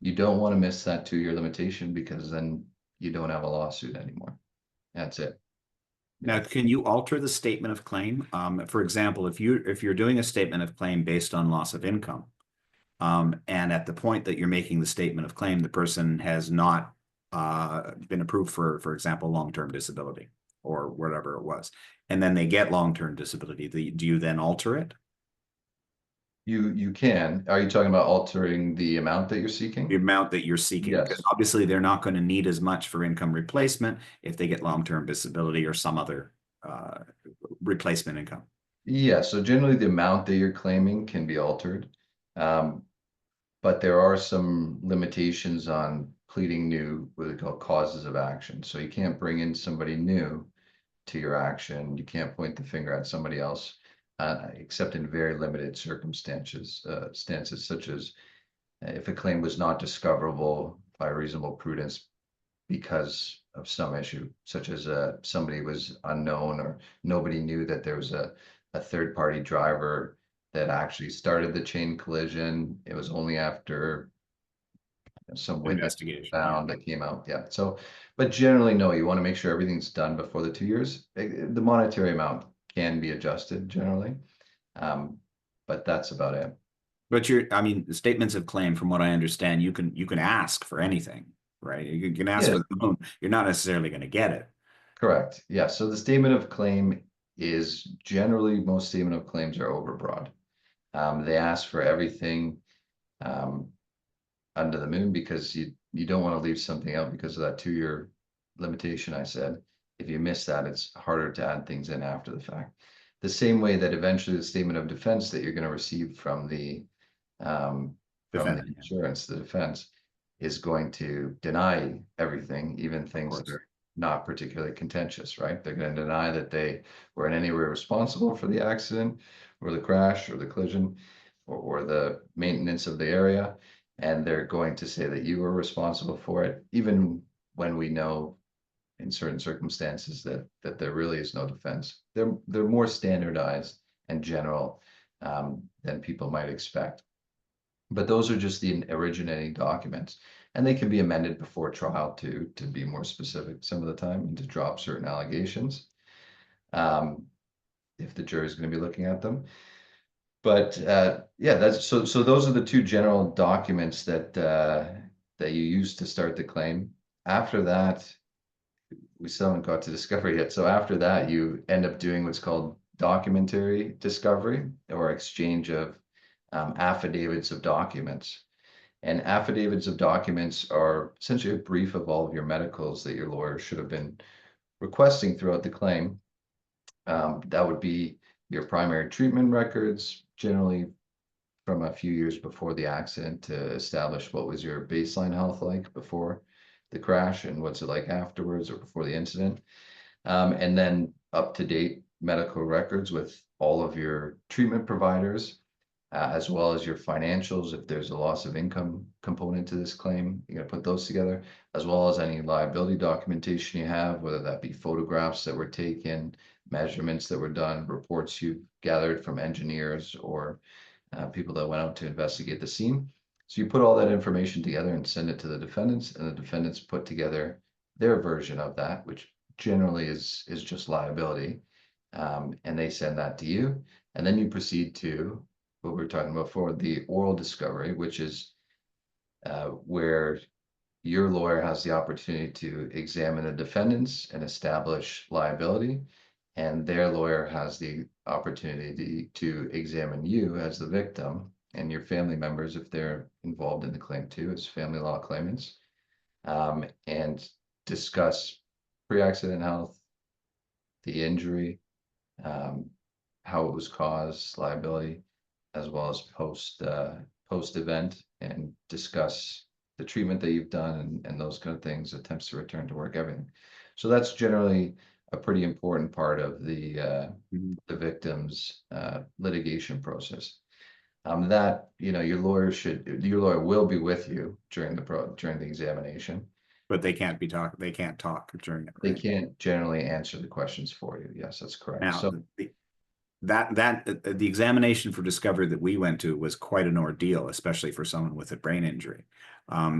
You don't want to miss that 2-year limitation, because then you don't have a lawsuit anymore. That's it. Now, can you alter the statement of claim? For example, if you're doing a statement of claim based on loss of income, and at the point that you're making the statement of claim, the person has not been approved for example, long-term disability or whatever it was, and then they get long-term disability, do you then alter it? You can. Are you talking about altering the amount that you're The seeking? amount that you're seeking, because Yes. obviously they're not going to need as much for income replacement if they get long-term disability or some other replacement income. Yeah, so generally the amount that you're claiming can be altered. But there are some limitations on pleading new, what they call causes of action. So you can't bring in somebody new to your action. You can't point the finger at somebody else, except in very limited circumstances, such as if a claim was not discoverable by reasonable prudence because of some issue, such as somebody was unknown, or nobody knew that there was a third-party driver that actually started the chain collision. It was only after some witness Investigation, yeah. found that came out. Yeah. So, but generally, no, you want to make sure everything's done before the 2 years. The monetary amount can be adjusted generally, but that's about it. But I mean, the statements of claim, from what I understand, you can ask for anything, right? You can ask Yeah, for the loan. You're not necessarily going to get it. correct. Yeah. So the statement of claim is generally, most statement of claims are overbroad. They ask for everything um, under the moon, because you don't want to leave something out because of that 2-year limitation I said. If you miss that, it's harder to add things in after the fact. The same way that eventually the statement of defense that you're going to receive from the Defendant, yeah, insurance, the defense, is going to deny everything, even of things that course. are not particularly contentious, right? They're going to deny that they were in any way responsible for the accident or the crash or the collision, or the maintenance of the area. and they're going to say that you were responsible for it, even when we know in certain circumstances that there really is no defense. They're more standardized and general than people might expect. But those are just the originating documents, and they can be amended before trial to be more specific some of the time and to drop certain allegations um, if the jury is going to be looking at them. But yeah, that's so. So those are the two general documents that you use to start the claim. After that, we still haven't got to discovery yet. So after that, you end up doing what's called documentary discovery or exchange of affidavits of documents. And affidavits of documents are essentially a brief of all of your medicals that your lawyer should have been requesting throughout the claim. That would be your primary treatment records, generally from a few years before the accident, to establish what was your baseline health like before the crash and what's it like afterwards or before the incident. And then up to date medical records with all of your treatment providers, as well as your financials. If there's a loss of income component to this claim, you're gonna put those together, as well as any liability documentation you have, whether that be photographs that were taken, measurements that were done, reports you've gathered from engineers or people that went out to investigate the scene. So you put all that information together and send it to the defendants, and the defendants put together their version of that, which generally is just liability. And they send that to you, and then you proceed to what we were talking about before, the oral discovery, which is where your lawyer has the opportunity to examine the defendants and establish liability, and their lawyer has the opportunity to examine you as the victim and your family members if they're involved in the claim too, as family law claimants, and discuss pre-accident health, the injury, how it was caused, liability, as well as post event, and discuss the treatment that you've done and those kind of things, attempts to return to work, everything. So that's generally a pretty important part of Mhm. the victim's litigation process. That your lawyer will be with you during the examination. But they can't they can't talk during it, They right? can't generally answer the questions for you. Yes, that's correct. Now, So the examination for discovery that we went to was quite an ordeal, especially for someone with a brain injury.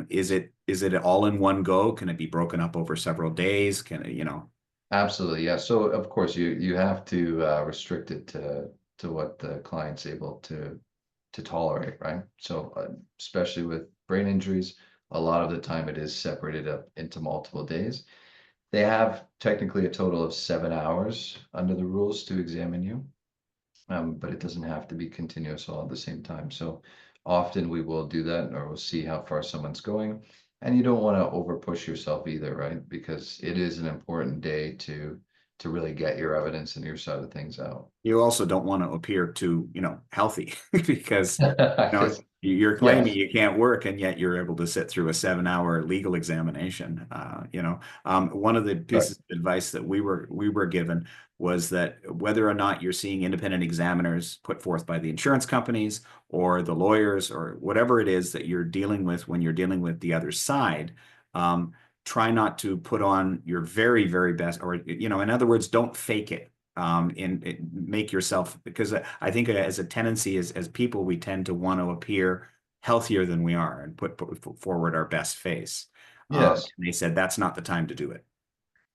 Is it all in one go? Can it be broken up over several days? Can it, absolutely, yeah. So of course you have to restrict it to what the client's able to tolerate, right? So especially with brain injuries, a lot of the time it is separated up into multiple days. They have technically a total of 7 hours under the rules to examine you, but it doesn't have to be continuous all at the same time. So often we will do that, or we'll see how far someone's going. And you don't want to over push yourself either, right? Because it is an important day to really get your evidence and your side of things out. you also don't want to appear too, healthy because, you're claiming Yes, you can't work and yet you're able to sit through a 7-hour legal examination. One of the right. pieces of advice that we were given was that whether or not you're seeing independent examiners put forth by the insurance companies or the lawyers or whatever it is that you're dealing with when you're dealing with the other side, try not to put on your very, very best, or, in other words, don't fake it. Make yourself, because I think as a tendency as people, we tend to want to appear healthier than we are and put forward our best face. Yes. And they said that's not the time to do it.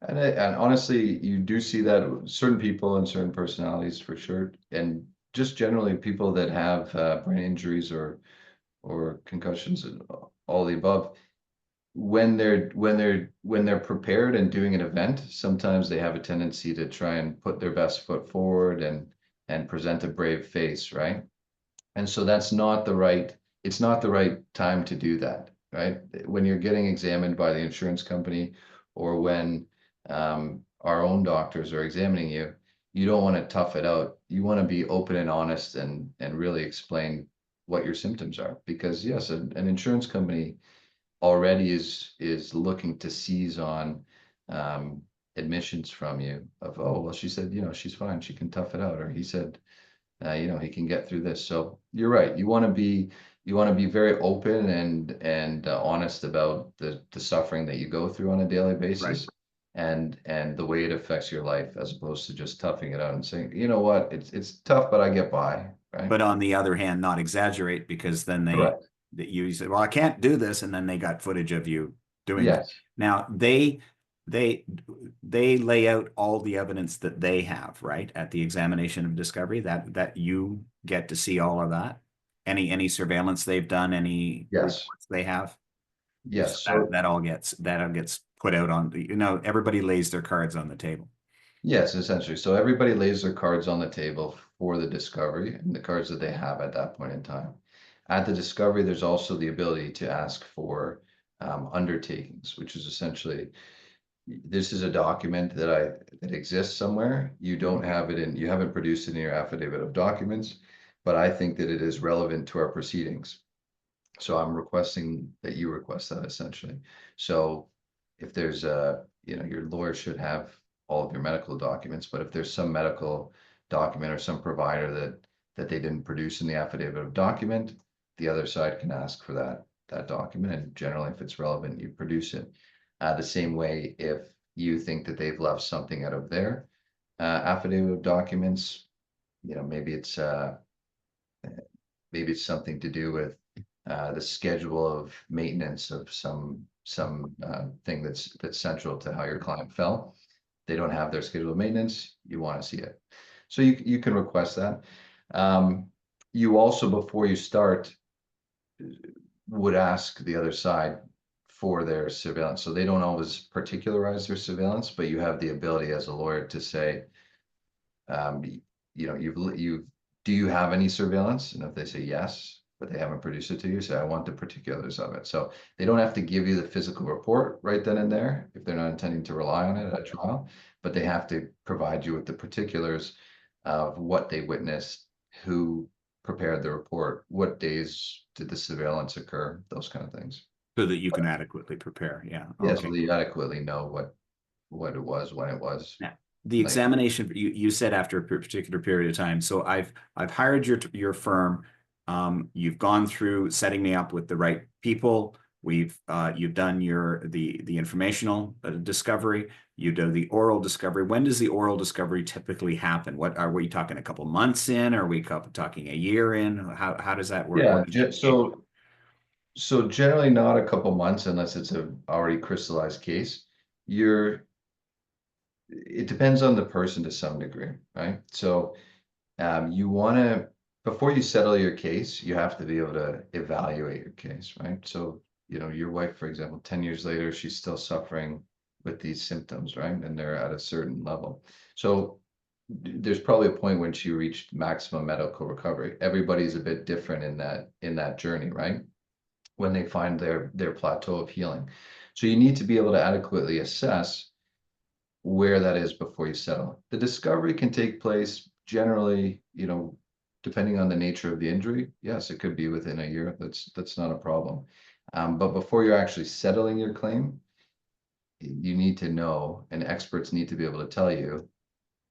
And honestly, you do see that with certain people and certain personalities for sure. And just generally people that have brain injuries or concussions and all the above, when they're prepared and doing an event, sometimes they have a tendency to try and put their best foot forward and present a brave face, right? And so it's not the right time to do that, right? When you're getting examined by the insurance company, or when our own doctors are examining you, you don't want to tough it out. You want to be open and honest and really explain what your symptoms are. Because yes, an insurance company already is looking to seize on admissions from you of, oh, well, she said, she's fine, she can tough it out, or he said, he can get through this. So you're right. You want to be You want to be very open and honest about the suffering that you go through on a daily Right. basis, and the way it affects your life, as opposed to just toughing it out and saying, you know what, it's tough, but I get by, right? But on the other hand, not exaggerate, because then Correct. you say, well, I can't do this. And then they got footage of you doing it. Yes. Now they, they lay out all the evidence that they have, right? At the examination of discovery, that you get to see all of that. Any surveillance they've done, any Yes. reports they have. So Yes. that all gets put out on the, everybody lays their cards on the table. Yes, essentially. So everybody lays their cards on the table for the discovery and the cards that they have at that point in time. At the discovery, there's also the ability to ask for undertakings, which is essentially, this is a document that exists somewhere. You don't have it in, you haven't produced it in your affidavit of documents, but I think that it is relevant to our proceedings. So I'm requesting that you request that, essentially. So if there's your lawyer should have all of your medical documents, but if there's some medical document or some provider that they didn't produce in the affidavit of document, the other side can ask for that document, and generally, if it's relevant, you produce it. The same way, if you think that they've left something out of their affidavit of documents, maybe it's something to do with the schedule of maintenance of some thing that's central to how your client fell. They don't have their schedule of maintenance, you want to see it. So you can request that. You also, before you start, would ask the other side for their surveillance. So they don't always particularize their surveillance, but you have the ability as a lawyer to say, um, do you have any surveillance? And if they say yes, but they haven't produced it to you, say, I want the particulars of it. So they don't have to give you the physical report right then and there if they're not intending to rely on it at trial, but they have to provide you with the particulars of what they witnessed, who prepared the report, what days did the surveillance occur, those kind of things. So that you can adequately prepare. Yeah. Yeah, so Okay. that you adequately know what it was, when it was. Yeah. The Like, examination, you said after a particular period of time. So I've hired your firm. You've gone through setting me up with the right people. You've done the informational discovery. You do the oral discovery. When does the oral discovery typically happen? What are we talking, a couple months in? Are we talking a year in? How does that work? yeah, What does that take? so generally not a couple months unless it's a already crystallized case. It depends on the person to some degree, right? So you want to, before you settle your case, you have to be able to evaluate your case, right? So, your wife, for example, 10 years later, she's still suffering with these symptoms, right? And they're at a certain level. So there's probably a point when she reached maximum medical recovery. Everybody's a bit different in that journey, right? When they find their plateau of healing. So you need to be able to adequately assess where that is before you settle. The discovery can take place generally, depending on the nature of the injury. Yes, it could be within a year. That's not a problem. But before you're actually settling your claim, you need to know, and experts need to be able to tell you,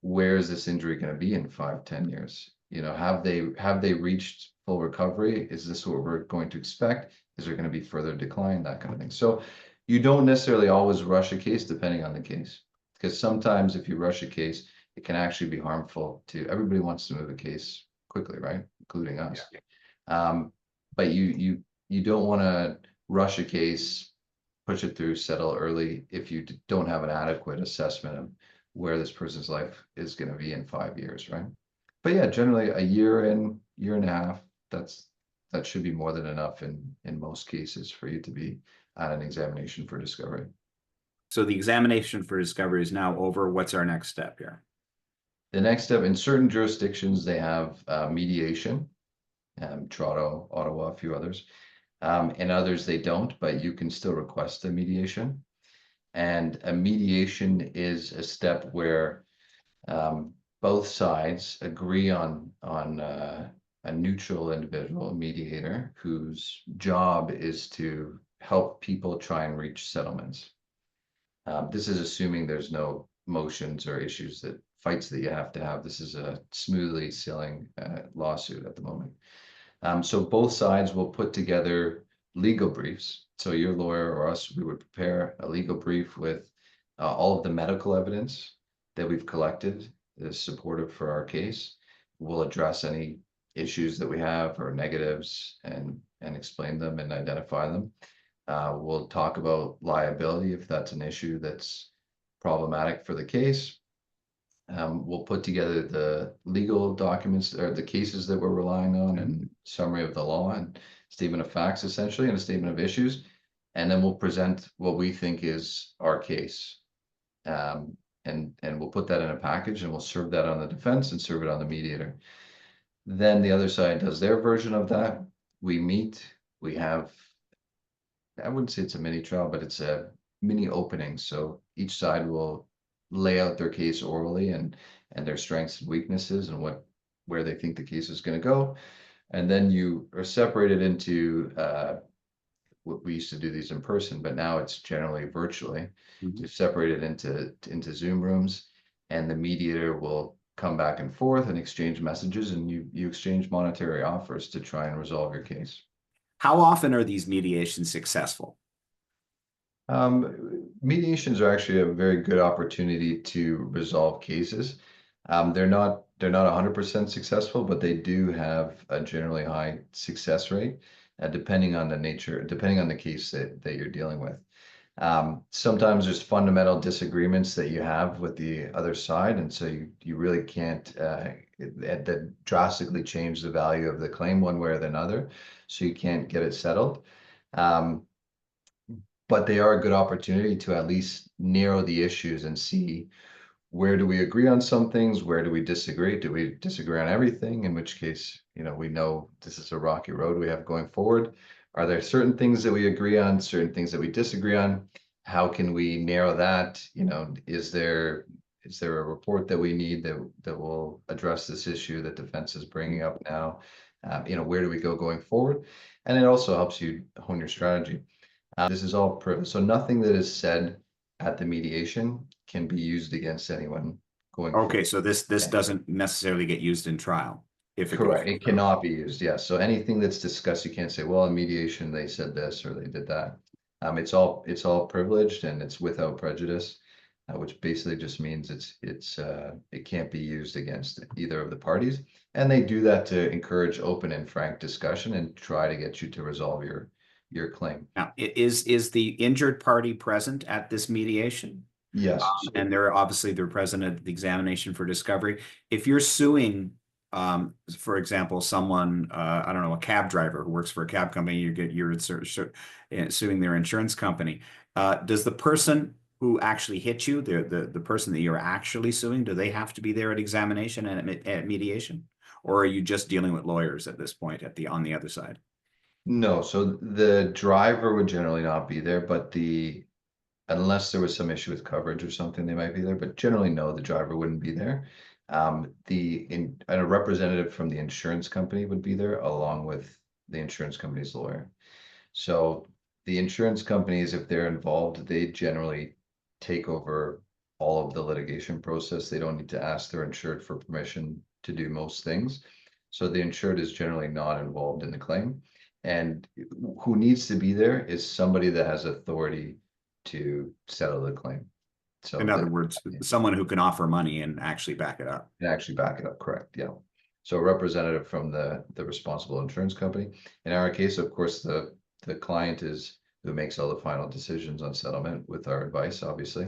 where is this injury going to be in 5, 10 years? Have they reached full recovery? Is this what we're going to expect? Is there going to be further decline? That kind of thing. So you don't necessarily always rush a case depending on the case, because sometimes if you rush a case, it can actually be harmful to everybody. Wants to move a case quickly, right? Including us. But you don't want to rush a case, push it through, settle early if you don't have an adequate assessment of where this person's life is going to be in 5 years, right? But yeah, generally a year and a half, that should be more than enough in most cases for you to be at an examination for discovery. So the examination for discovery is now over. What's our next step here? The next step, in certain jurisdictions, they have mediation, Toronto, Ottawa, a few others. In others, they don't, but you can still request a mediation. And a mediation is a step where both sides agree on a neutral individual, a mediator, whose job is to help people try and reach settlements. This is assuming there's no motions or issues fights that you have to have. This is a smoothly sailing lawsuit at the moment. So both sides will put together legal briefs. So your lawyer or us, we would prepare a legal brief with all of the medical evidence that we've collected that is supportive for our case. We'll address any issues that we have or negatives and explain them and identify them. We'll talk about liability if that's an issue that's problematic for the case. We'll put together the legal documents or the cases that we're relying on and summary of the law and statement of facts essentially and a statement of issues. And then we'll present what we think is our case. And we'll put that in a package and we'll serve that on the defense and serve it on the mediator. Then the other side does their version of that. We meet, we have, I wouldn't say it's a mini trial, but it's a mini opening. So each side will lay out their case orally and their strengths and weaknesses and where they think the case is going to go. And then you are separated into what we used to do these in person, but now it's generally virtually. You're separated into Zoom rooms, and the mediator will come back and forth and exchange messages, and you exchange monetary offers to try and resolve your case. How often are these mediations successful? Mediations are actually a very good opportunity to resolve cases. They're not 100% successful, but they do have a generally high success rate, depending on the case that you're dealing with. Sometimes there's fundamental disagreements that you have with the other side, and so you really can't that drastically change the value of the claim one way or another, so you can't get it settled. But they are a good opportunity to at least narrow the issues and see where do we agree on some things, where do we disagree? Do we disagree on everything? In which case, we know this is a rocky road we have going forward. Are there certain things that we agree on, certain things that we disagree on? How can we narrow that? Is there a report that we need that will address this issue that defense is bringing up now? Where do we go going forward? And it also helps you hone your strategy. This is all privilege, so nothing that is said at the mediation can be used against anyone going forward. Okay, so this doesn't necessarily get used in trial. Correct. It cannot be used. Yes. So anything that's discussed, you can't say, well, in mediation, they said this or they did that. It's all privileged and it's without prejudice, which basically just means it can't be used against either of the parties. And they do that to encourage open and frank discussion and try to get you to resolve your claim. Now, is the injured party present at this mediation? Yes. And they're present at the examination for discovery. If you're suing, for example, someone, I don't know, a cab driver who works for a cab company, you're suing their insurance company. Does the person who actually hit you, the person that you're actually suing, do they have to be there at examination and at mediation? Or are you just dealing with lawyers at this point on the other side? No, so the driver would generally not be there, but unless there was some issue with coverage or something, they might be there, but generally no, the driver wouldn't be there. A representative from the insurance company would be there along with the insurance company's lawyer. So the insurance companies, if they're involved, they generally take over all of the litigation process. They don't need to ask their insured for permission to do most things. So the insured is generally not involved in the claim. And who needs to be there is somebody that has authority to settle the claim. So in other words, someone who can offer money and actually back it up. And actually back it up, correct, yeah. So a representative from the responsible insurance company. In our case, of course, the client is who makes all the final decisions on settlement with our advice, obviously.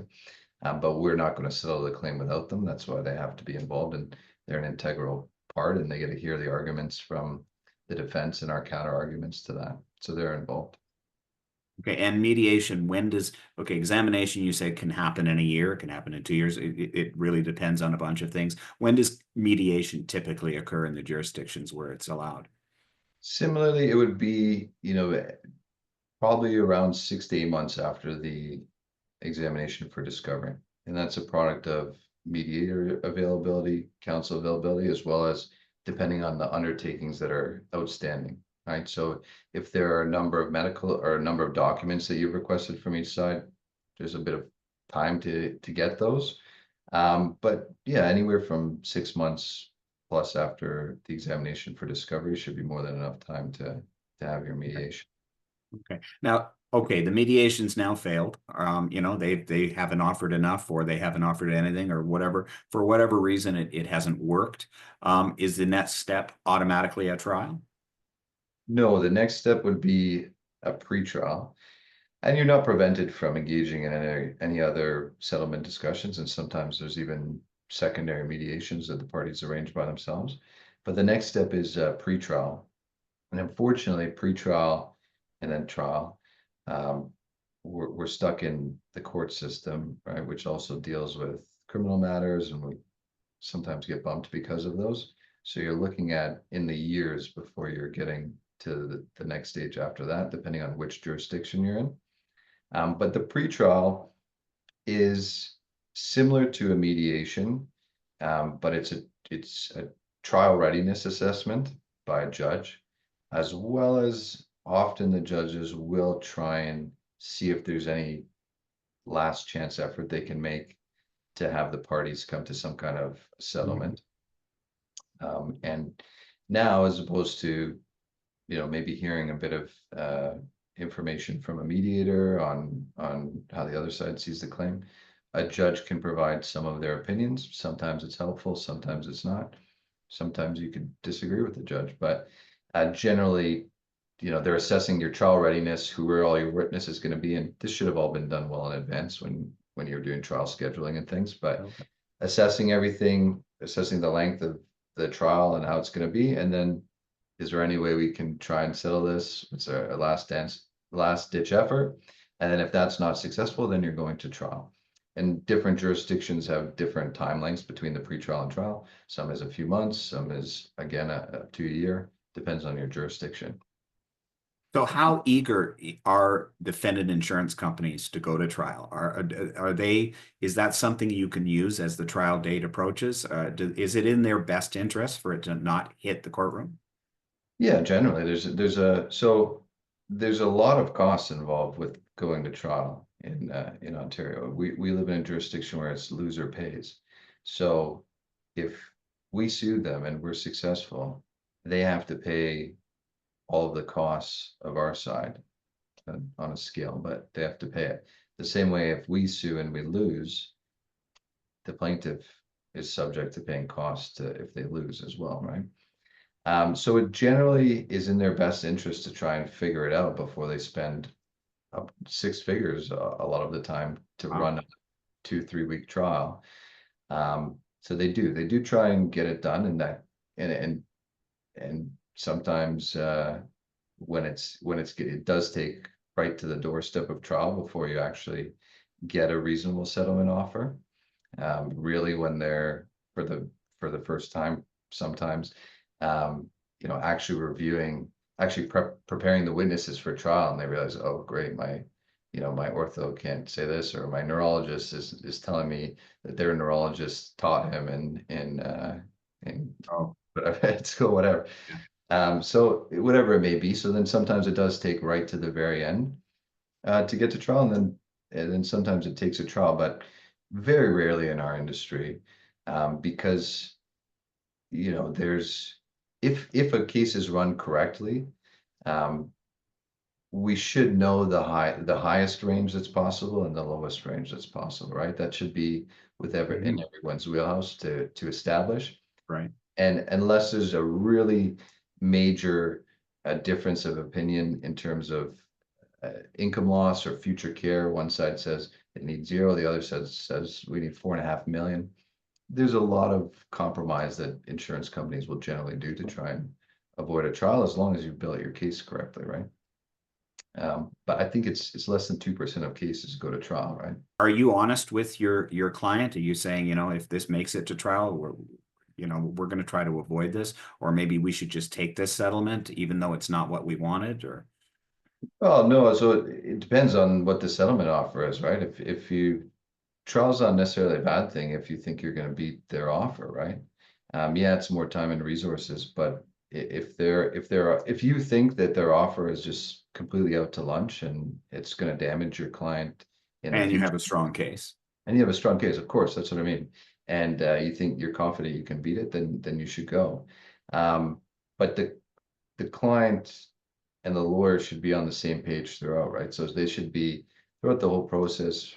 But we're not going to settle the claim without them. That's why they have to be involved, and they're an integral part, and they get to hear the arguments from the defense and our counter arguments to that. So they're involved. Okay, and mediation, examination you say can happen in a year, it can happen in 2 years. It really depends on a bunch of things. When does mediation typically occur in the jurisdictions where it's allowed? Similarly, it would be, probably around 6 to 8 months after the examination for discovery. And that's a product of mediator availability, counsel availability, as well as depending on the undertakings that are outstanding, right? So if there are a number of medical or a number of documents that you've requested from each side, there's a bit of time to get those. But yeah, anywhere from 6 months plus after the examination for discovery should be more than enough time to have your mediation. Okay. Now, okay, the mediation's now failed. You know, they haven't offered enough, or they haven't offered anything, or whatever. For whatever reason, it hasn't worked. Is the next step automatically a trial? No, the next step would be a pretrial. And you're not prevented from engaging in any other settlement discussions, and sometimes there's even secondary mediations that the parties arrange by themselves. But the next step is pretrial. And unfortunately, pretrial and then trial, um, we're stuck in the court system, right, which also deals with criminal matters, and we sometimes get bumped because of those. So you're looking at in the years before you're getting to the next stage after that, depending on which jurisdiction you're in. But the pretrial is similar to a mediation, but it's a trial readiness assessment by a judge, as well as often the judges will try and see if there's any last chance effort they can make to have the parties come to some kind of settlement. And now, as opposed to, maybe hearing a bit of information from a mediator on how the other side sees the claim, a judge can provide some of their opinions. Sometimes it's helpful, sometimes it's not. Sometimes you could disagree with the judge, but generally, they're assessing your trial readiness, who are all your witnesses going to be, and this should have all been done well in advance when you're doing trial scheduling and things. But Okay. assessing everything, assessing the length of the trial and how it's going to be, and then is there any way we can try and settle this? It's a last ditch effort. And then if that's not successful, then you're going to trial. And different jurisdictions have different time lengths between the pretrial and trial. Some is a few months, some is again up to a year, depends on your jurisdiction. So how eager are defendant insurance companies to go to trial? Are they, is that something you can use as the trial date approaches? Is it in their best interest for it to not hit the courtroom? Yeah, generally there's a lot of costs involved with going to trial in Ontario. We live in a jurisdiction where it's loser pays. So if we sue them and we're successful, they have to pay all of the costs of our side on a scale, but they have to pay it. The same way, if we sue and we lose, the plaintiff is subject to paying costs if they lose as well, right? So it generally is in their best interest to try and figure it out before they spend up 6 figures a lot of the time to run a 2-3 week trial. So they do try and get it done, and that and sometimes when it does take right to the doorstep of trial before you actually get a reasonable settlement offer. Really, when they're for the first time, sometimes actually preparing the witnesses for trial, and they realize, oh great, my ortho can't say this, or my neurologist is telling me that their neurologist taught him in whatever at school, whatever. So whatever it may be. So then sometimes it does take right to the very end to get to trial, and then sometimes it takes a trial, but very rarely in our industry, because there's if a case is run correctly, we should know the highest range that's possible and the lowest range that's possible, right? That should be in everyone's wheelhouse to establish. Right. And unless there's a really major difference of opinion in terms of income loss or future care, one side says it needs 0, the other says we need 4.5 million. There's a lot of compromise that insurance companies will generally do to try and avoid a trial, as long as you bill your case correctly, right? But I think it's less than 2% of cases go to trial, right? Are you honest with your client? Are you saying, if this makes it to trial, we're going to try to avoid this, or maybe we should just take this settlement, even though it's not what we wanted? Or Well, no, so it depends on what the settlement offer is, right? If you trial's not necessarily a bad thing if you think you're going to beat their offer, right? Yeah, it's more time and resources, but if you think that their offer is just completely out to lunch and it's going to damage your client in the and you future, have a strong case. and you have a strong case, of course, that's what I mean. and you think you're confident you can beat it, then you should go. But the client and the lawyer should be on the same page throughout, right? So they should be throughout the whole process.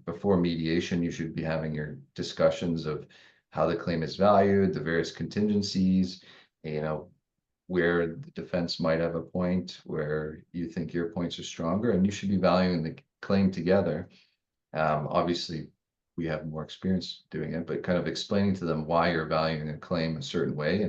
Before mediation, you should be having your discussions of how the claim is valued, the various contingencies, you know, where the defense might have a point where you think your points are stronger, and you should be valuing the claim together. Obviously, we have more experience doing it, but kind of explaining to them why you're valuing a claim a certain way,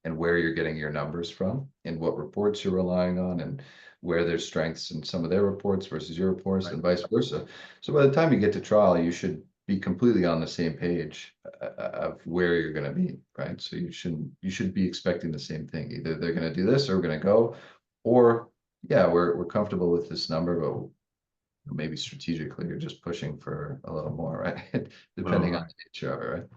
and where you're getting your numbers from, and what reports you're relying on, and where there's strengths in some of their reports versus your reports, Right. and vice versa. So by the time you get to trial, you should be completely on the same page of where you're going to be, right? So you should be expecting the same thing. Either they're going to do this, or we're going to go, or yeah, we're comfortable with this number, but maybe strategically you're just pushing for a little more, right? Depending on Right. the nature of it,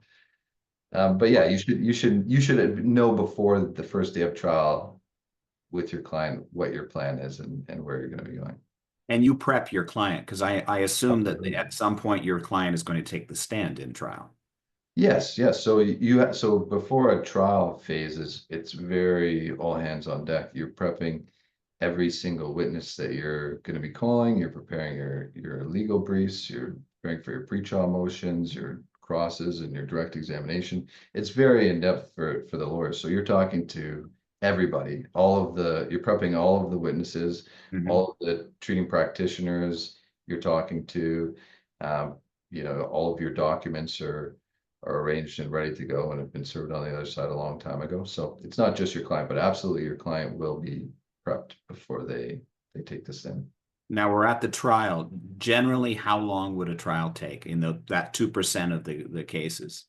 right? But yeah, you should know before the first day of trial with your client what your plan is, and where you're going to be going. And you prep your client, because I assume that Absolutely. at some point your client is going to take the stand in trial. Yes, yes. So before a trial phase it's very all hands on deck. You're prepping every single witness that you're going to be calling. You're preparing your legal briefs. You're preparing for your pretrial motions, your crosses, and your direct examination. It's very in depth for the lawyers. So you're talking to everybody. You're prepping all of the witnesses, Mhm. all of the treating practitioners. You're talking to, um, all of your documents are arranged and ready to go and have been served on the other side a long time ago. So it's not just your client, but absolutely your client will be prepped before they take the stand. Now we're at the trial. Generally, how long would a trial take in that 2% of the cases?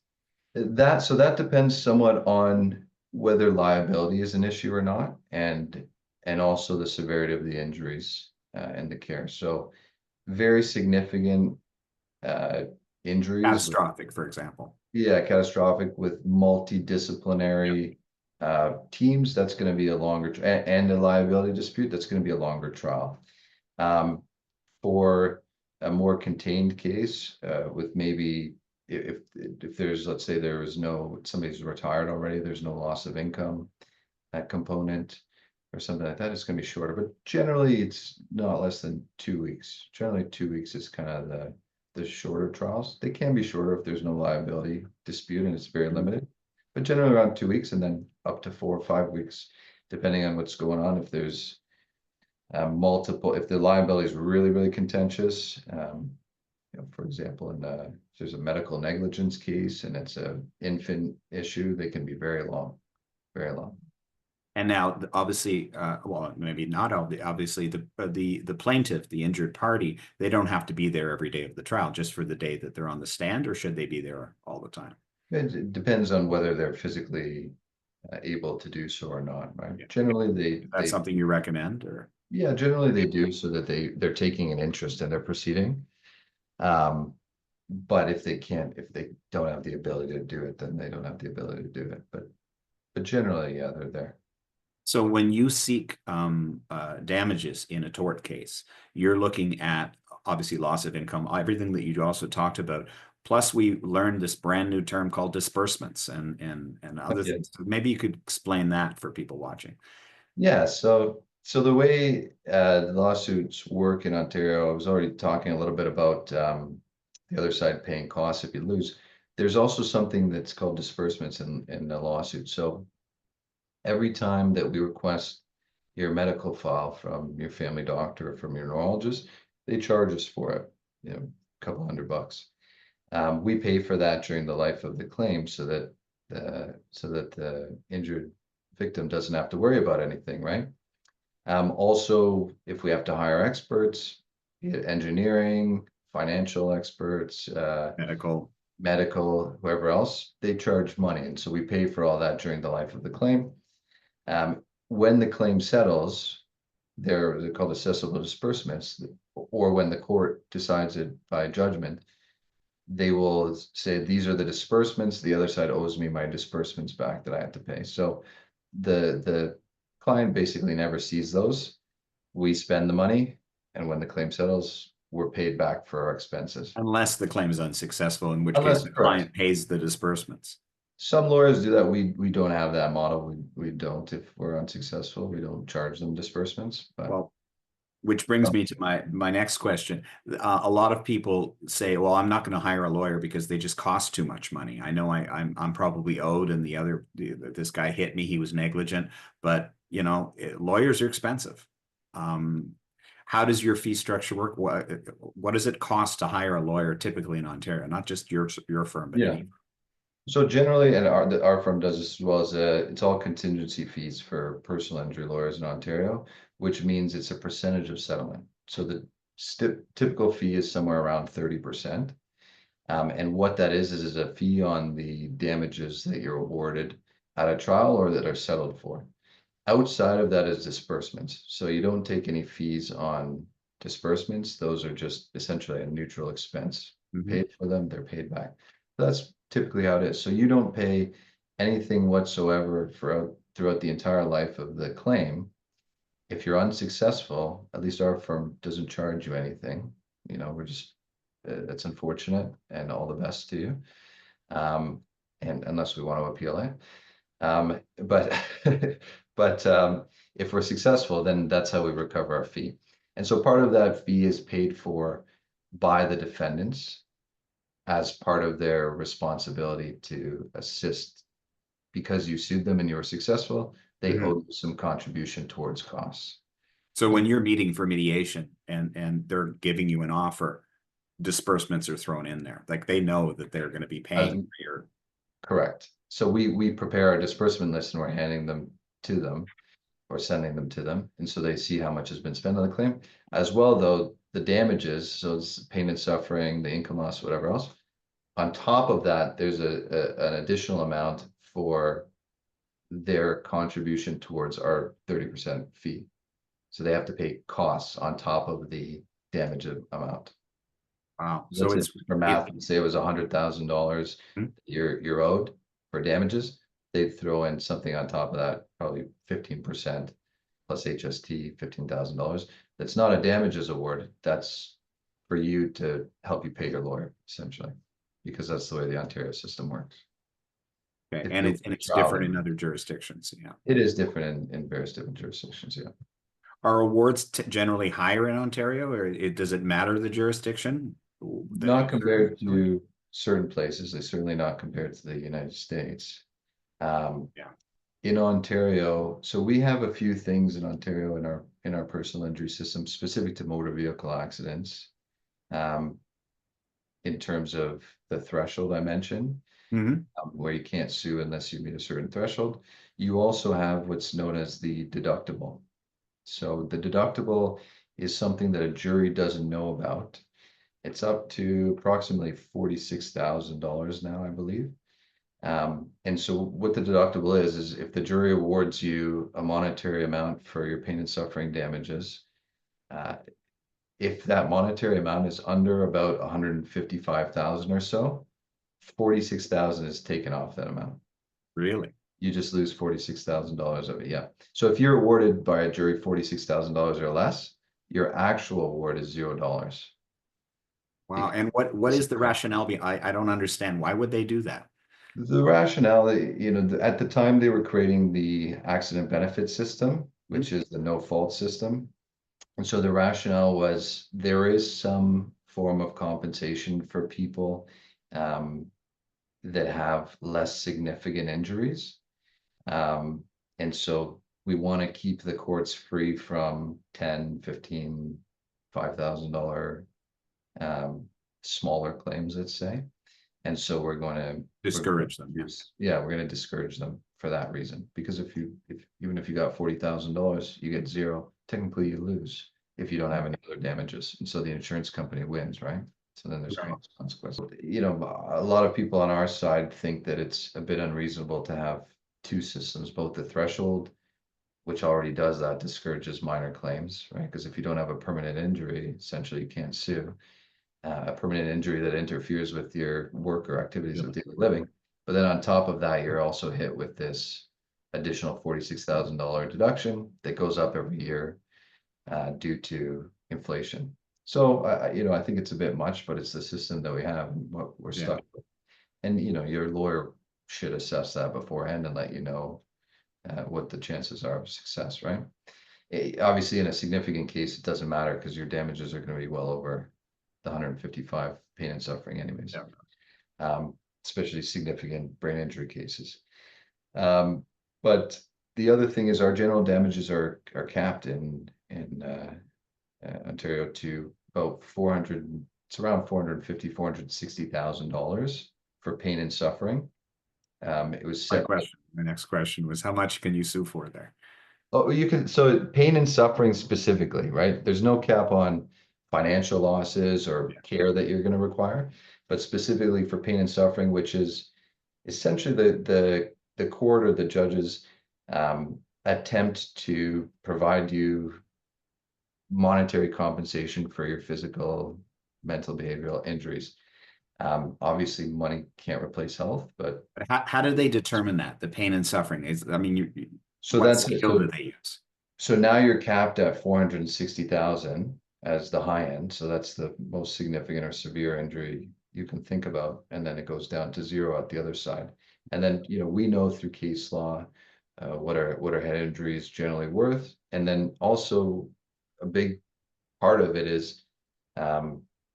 That depends somewhat on whether liability is an issue or not, and also the severity of the injuries and the care. So very significant uh, injuries with, Catastrophic, for example. yeah, catastrophic with multidisciplinary teams, that's going to be a longer, and a liability dispute, that's going to be a longer trial. Um, for a more contained case, with maybe if there's, let's say somebody's retired already, there's no loss of income, that component or something like that, it's going to be shorter. But generally, it's not less than 2 weeks. Generally, 2 weeks is kind of the shorter trials. They can be shorter if there's no liability dispute and it's very Mhm. limited, but generally around 2 weeks, and then up to 4 or 5 weeks, depending on what's going on. If there's multiple, if the liability is really, really contentious, for example, if there's a medical negligence case and it's a infant issue, they can be very long, very long. And now, obviously, well, maybe not obviously, the plaintiff, the injured party, they don't have to be there every day of the trial, just for the day that they're on the stand, or should they be there all the time? It depends on whether they're physically able to do so or not, right? Yeah. Generally, Is that something you recommend, or? yeah, generally they do, so that they're taking an interest in their proceeding. Um, but if they don't have the ability to do it, then they don't have the ability to do it. But generally, yeah, they're there. So when you seek damages in a tort case, you're looking at obviously loss of income, everything that you also talked about. Plus, we learned this brand new term called disbursements and other Yeah. things. So maybe you could explain that for people watching. Yeah, so the way the lawsuits work in Ontario, I was already talking a little bit about the other side paying costs if you lose. There's also something that's called disbursements in the lawsuit. So every time that we request your medical file from your family doctor or from your neurologist, they charge us for it, a couple $100. We pay for that during the life of the claim, so that the injured victim doesn't have to worry about anything, right? Also, if we have to hire experts, be it engineering, financial experts, Medical. medical, whoever else, they charge money. And so we pay for all that during the life of the claim. When the claim settles, they're called assessable disbursements, or when the court decides it by judgment, they will say, these are the disbursements. The other side owes me my disbursements back that I have to pay. So the client basically never sees those. We spend the money, and when the claim settles, we're paid back for our expenses. Unless the claim is unsuccessful, in which case Unless, the correct. client pays the disbursements. Some lawyers do that. We don't have that model. We don't, if we're unsuccessful, we don't charge them disbursements, but Well, which brings me to my next question. A lot of people say, well, I'm not going to hire a lawyer because they just cost too much money. I know I'm probably owed, and this guy hit me, he was negligent, but lawyers are expensive. How does your fee structure work? What does it cost to hire a lawyer typically in Ontario? Not just your firm, but yeah. any. So generally, and our firm does this as well, as it's all contingency fees for personal injury lawyers in Ontario, which means it's a percentage of settlement. So the typical fee is somewhere around 30%. And what that is a fee on the damages that you're awarded at a trial or that are settled for. Outside of that is disbursements. So you don't take any fees on disbursements. Those are just essentially a neutral expense. Mhm. Paid for them, they're paid back. That's typically how it is. So you don't pay anything whatsoever throughout the entire life of the claim. If you're unsuccessful, at least our firm doesn't charge you anything. We're just, that's unfortunate, and all the best to you. And unless we want to appeal it. But if we're successful, then that's how we recover our fee. And so part of that fee is paid for by the defendants as part of their responsibility to assist. Because you sued them and you were successful, they Mhm. owe you some contribution towards costs. So when you're meeting for mediation and they're giving you an offer, disbursements are thrown in there. Like they know that they're going to be As paying for your. correct. So we prepare a disbursement list and we're handing them to them or sending them to them. And so they see how much has been spent on the claim. As well, though, the damages, so it's pain and suffering, the income loss, whatever else. On top of that, there's an additional amount for their contribution towards our 30% fee. So they have to pay costs on top of the damage amount. Wow. So Let's say it's for math, say it was $100,000 Mhm. you're owed for damages. They'd throw in something on top of that, probably 15% plus HST, $15,000. That's not a damages award. That's for you to help you pay your lawyer, essentially, because that's the way the Ontario system works. Okay. If And you it's and win a it's trial, different in then other jurisdictions. Yeah. it is different in various different jurisdictions. Yeah, Are awards generally higher in Ontario, or does it matter the jurisdiction that you not serve? compared to certain places. They certainly not compared to the United States. Um, Yeah. in Ontario, so we have a few things in Ontario in our personal injury system specific to motor vehicle accidents. Um, in terms of the threshold I mentioned, Mhm. where you can't sue unless you meet a certain threshold. You also have what's known as the deductible. So the deductible is something that a jury doesn't know about. It's up to approximately $46,000 now, I believe. And so what the deductible is if the jury awards you a monetary amount for your pain and suffering damages, uh, if that monetary amount is under about 155,000 or so, 46,000 is taken off that amount. Really? You just lose $46,000 of it. Yeah. So if you're awarded by a jury $46,000 or less, your actual award is $0. Wow. And what is the rationale behind? I don't understand. Why would they do that? The rationale, at the time they were creating the accident benefit system, Mhm. which is the no fault system. And so the rationale was there is some form of compensation for people that have less significant injuries. And so we want to keep the courts free from 10, 15, $5,000 smaller claims, let's say. And so we're going to Discourage them. yeah, we're going to discourage them for that reason. Because even if you got $40,000, you get zero, technically you lose if you don't have any other damages. And so the insurance company wins, right? So then there's Right. consequences. A lot of people on our side think that it's a bit unreasonable to have two systems, both the threshold, which already does that, discourages minor claims, right? Because if you don't have a permanent injury, essentially you can't sue. A permanent injury that interferes with your work or activities of daily living. But then on top of that, you're also hit with this additional $46,000 deduction that goes up every year due to inflation. So, I think it's a bit much, but it's the system that we have and what we're Yeah. stuck with. And, your lawyer should assess that beforehand and let you know what the chances are of success, right? Obviously, in a significant case, it doesn't matter because your damages are going to be well over the 155 pain and suffering anyways, Yeah. especially significant brain injury cases. But the other thing is our general damages are capped in Ontario to about 400, it's around 450, $460,000 for pain and suffering. It was My set. question, my next question was, how much can you sue for there? Oh, you can, so pain and suffering specifically, right? There's no cap on financial losses or Yeah. care that you're going to require, but specifically for pain and suffering, which is essentially the court or the judges attempt to provide you monetary compensation for your physical, mental, behavioral injuries. Obviously, money can't replace health, but But how do they determine that? The pain and suffering is, I mean, so what that's it. scale do they use? So now you're capped at 460,000 as the high end. So that's the most significant or severe injury you can think about. And then it goes down to zero at the other side. And then, we know through case law what are head injuries generally worth. And then also a big part of it is,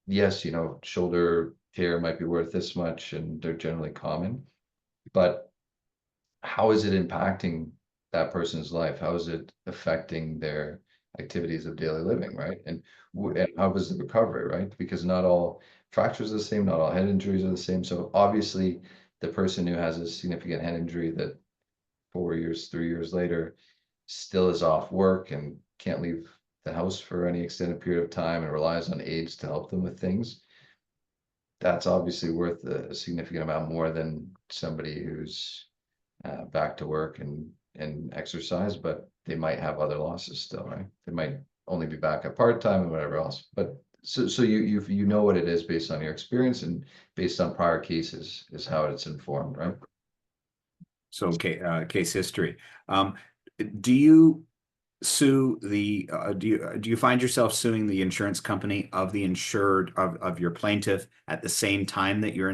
yes, shoulder tear might be worth this much and they're generally common, but how is it impacting that person's life? How is it affecting their activities of daily living, right? And how was the recovery, right? Because not all fractures are the same, not all head injuries are the same. So obviously, the person who has a significant head injury that 4 years, 3 years later, still is off work and can't leave the house for any extended period of time and relies on aides to help them with things, that's obviously worth a significant amount more than somebody who's back to work and exercise, but they might have other losses still, right? They might only be back at part-time and whatever else. But so you know what it is based on your experience and based on prior cases is how it's informed, right? So, okay, case history. Um, do you sue the, do you find yourself suing the insurance company of the insured of your plaintiff at the same time that you're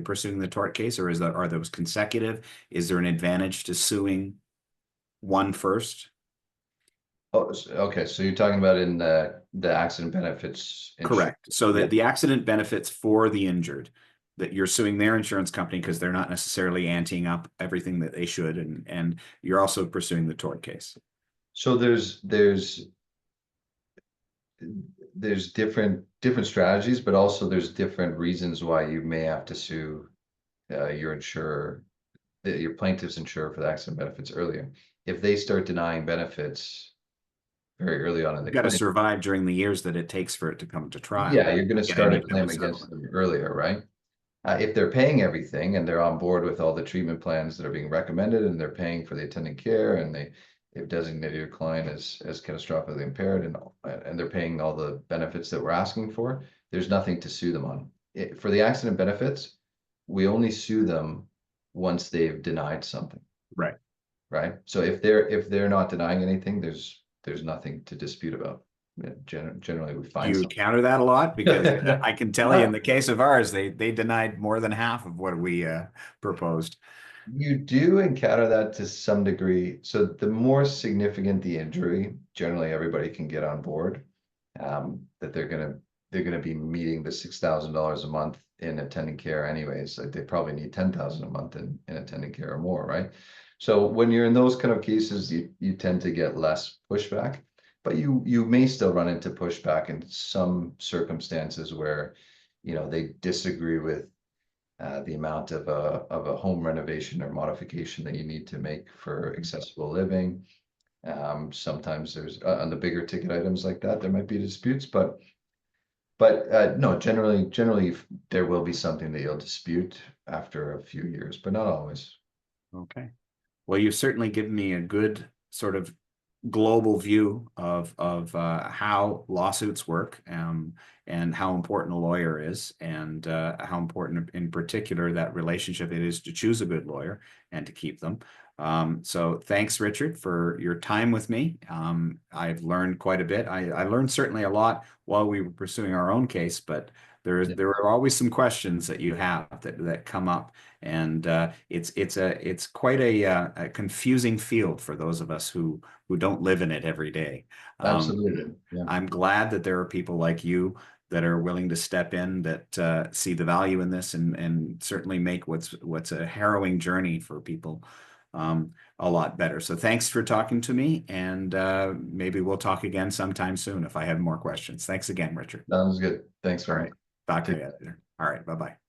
pursuing the tort case, or are those consecutive? Is there an advantage to suing one first? Oh, okay. So you're talking about in the accident benefits insurance. Correct. So Yeah. that the accident benefits for the injured, that you're suing their insurance company because they're not necessarily anteing up everything that they should, and you're also pursuing the tort case. So there's different strategies, but also there's different reasons why you may have to sue your insurer, your plaintiff's insurer for the accident benefits earlier. If they start denying benefits very early on in the You've got to claim, survive during the years that it takes for it to come to trial. yeah, you're going to Get start a any kind claim of against settlement. them earlier, right? If they're paying everything and they're on board with all the treatment plans that are being recommended and they're paying for the attendant care and they've designated your client as catastrophically impaired and they're paying all the benefits that we're asking for, there's nothing to sue them on. For the accident benefits, we only sue them once they've denied something, Right. right? So if they're not denying anything, there's nothing to dispute about. Yeah, generally, we Do find you something. counter that a lot? Because I can tell you in the case of ours, they denied more than half of what we proposed. You do encounter that to some degree. So the more significant the injury, generally everybody can get on board. That they're gonna be meeting the $6,000 a month in attending care anyways. Like they probably need 10,000 a month in attending care or more, right? So when you're in those kind of cases, you tend to get less pushback, but you may still run into pushback in some circumstances where they disagree with the amount of a home renovation or modification that you need to make for accessible living. Sometimes there's on the bigger ticket items like that, there might be disputes, but no, generally there will be something that you'll dispute after a few years, but not always. Okay. Well, you've certainly given me a good sort of global view of how lawsuits work, and how important a lawyer is, and how important in particular that relationship it is to choose a good lawyer and to keep them. So thanks, Richard, for your time with me. I've learned quite a bit. I learned certainly a lot while we were pursuing our own case, but Yeah, there are always some questions that you have that come up, and it's quite a confusing field for those of us who don't live in it every day. absolutely. Yeah, I'm glad that there are people like you that are willing to step in, that see the value in this, and certainly make what's a harrowing journey for people a lot better. So thanks for talking to me, and maybe we'll talk again sometime soon if I have more questions. Thanks again, Richard. sounds good. Thanks, All Remy. right. Talk to Take you later. All right. Bye-bye.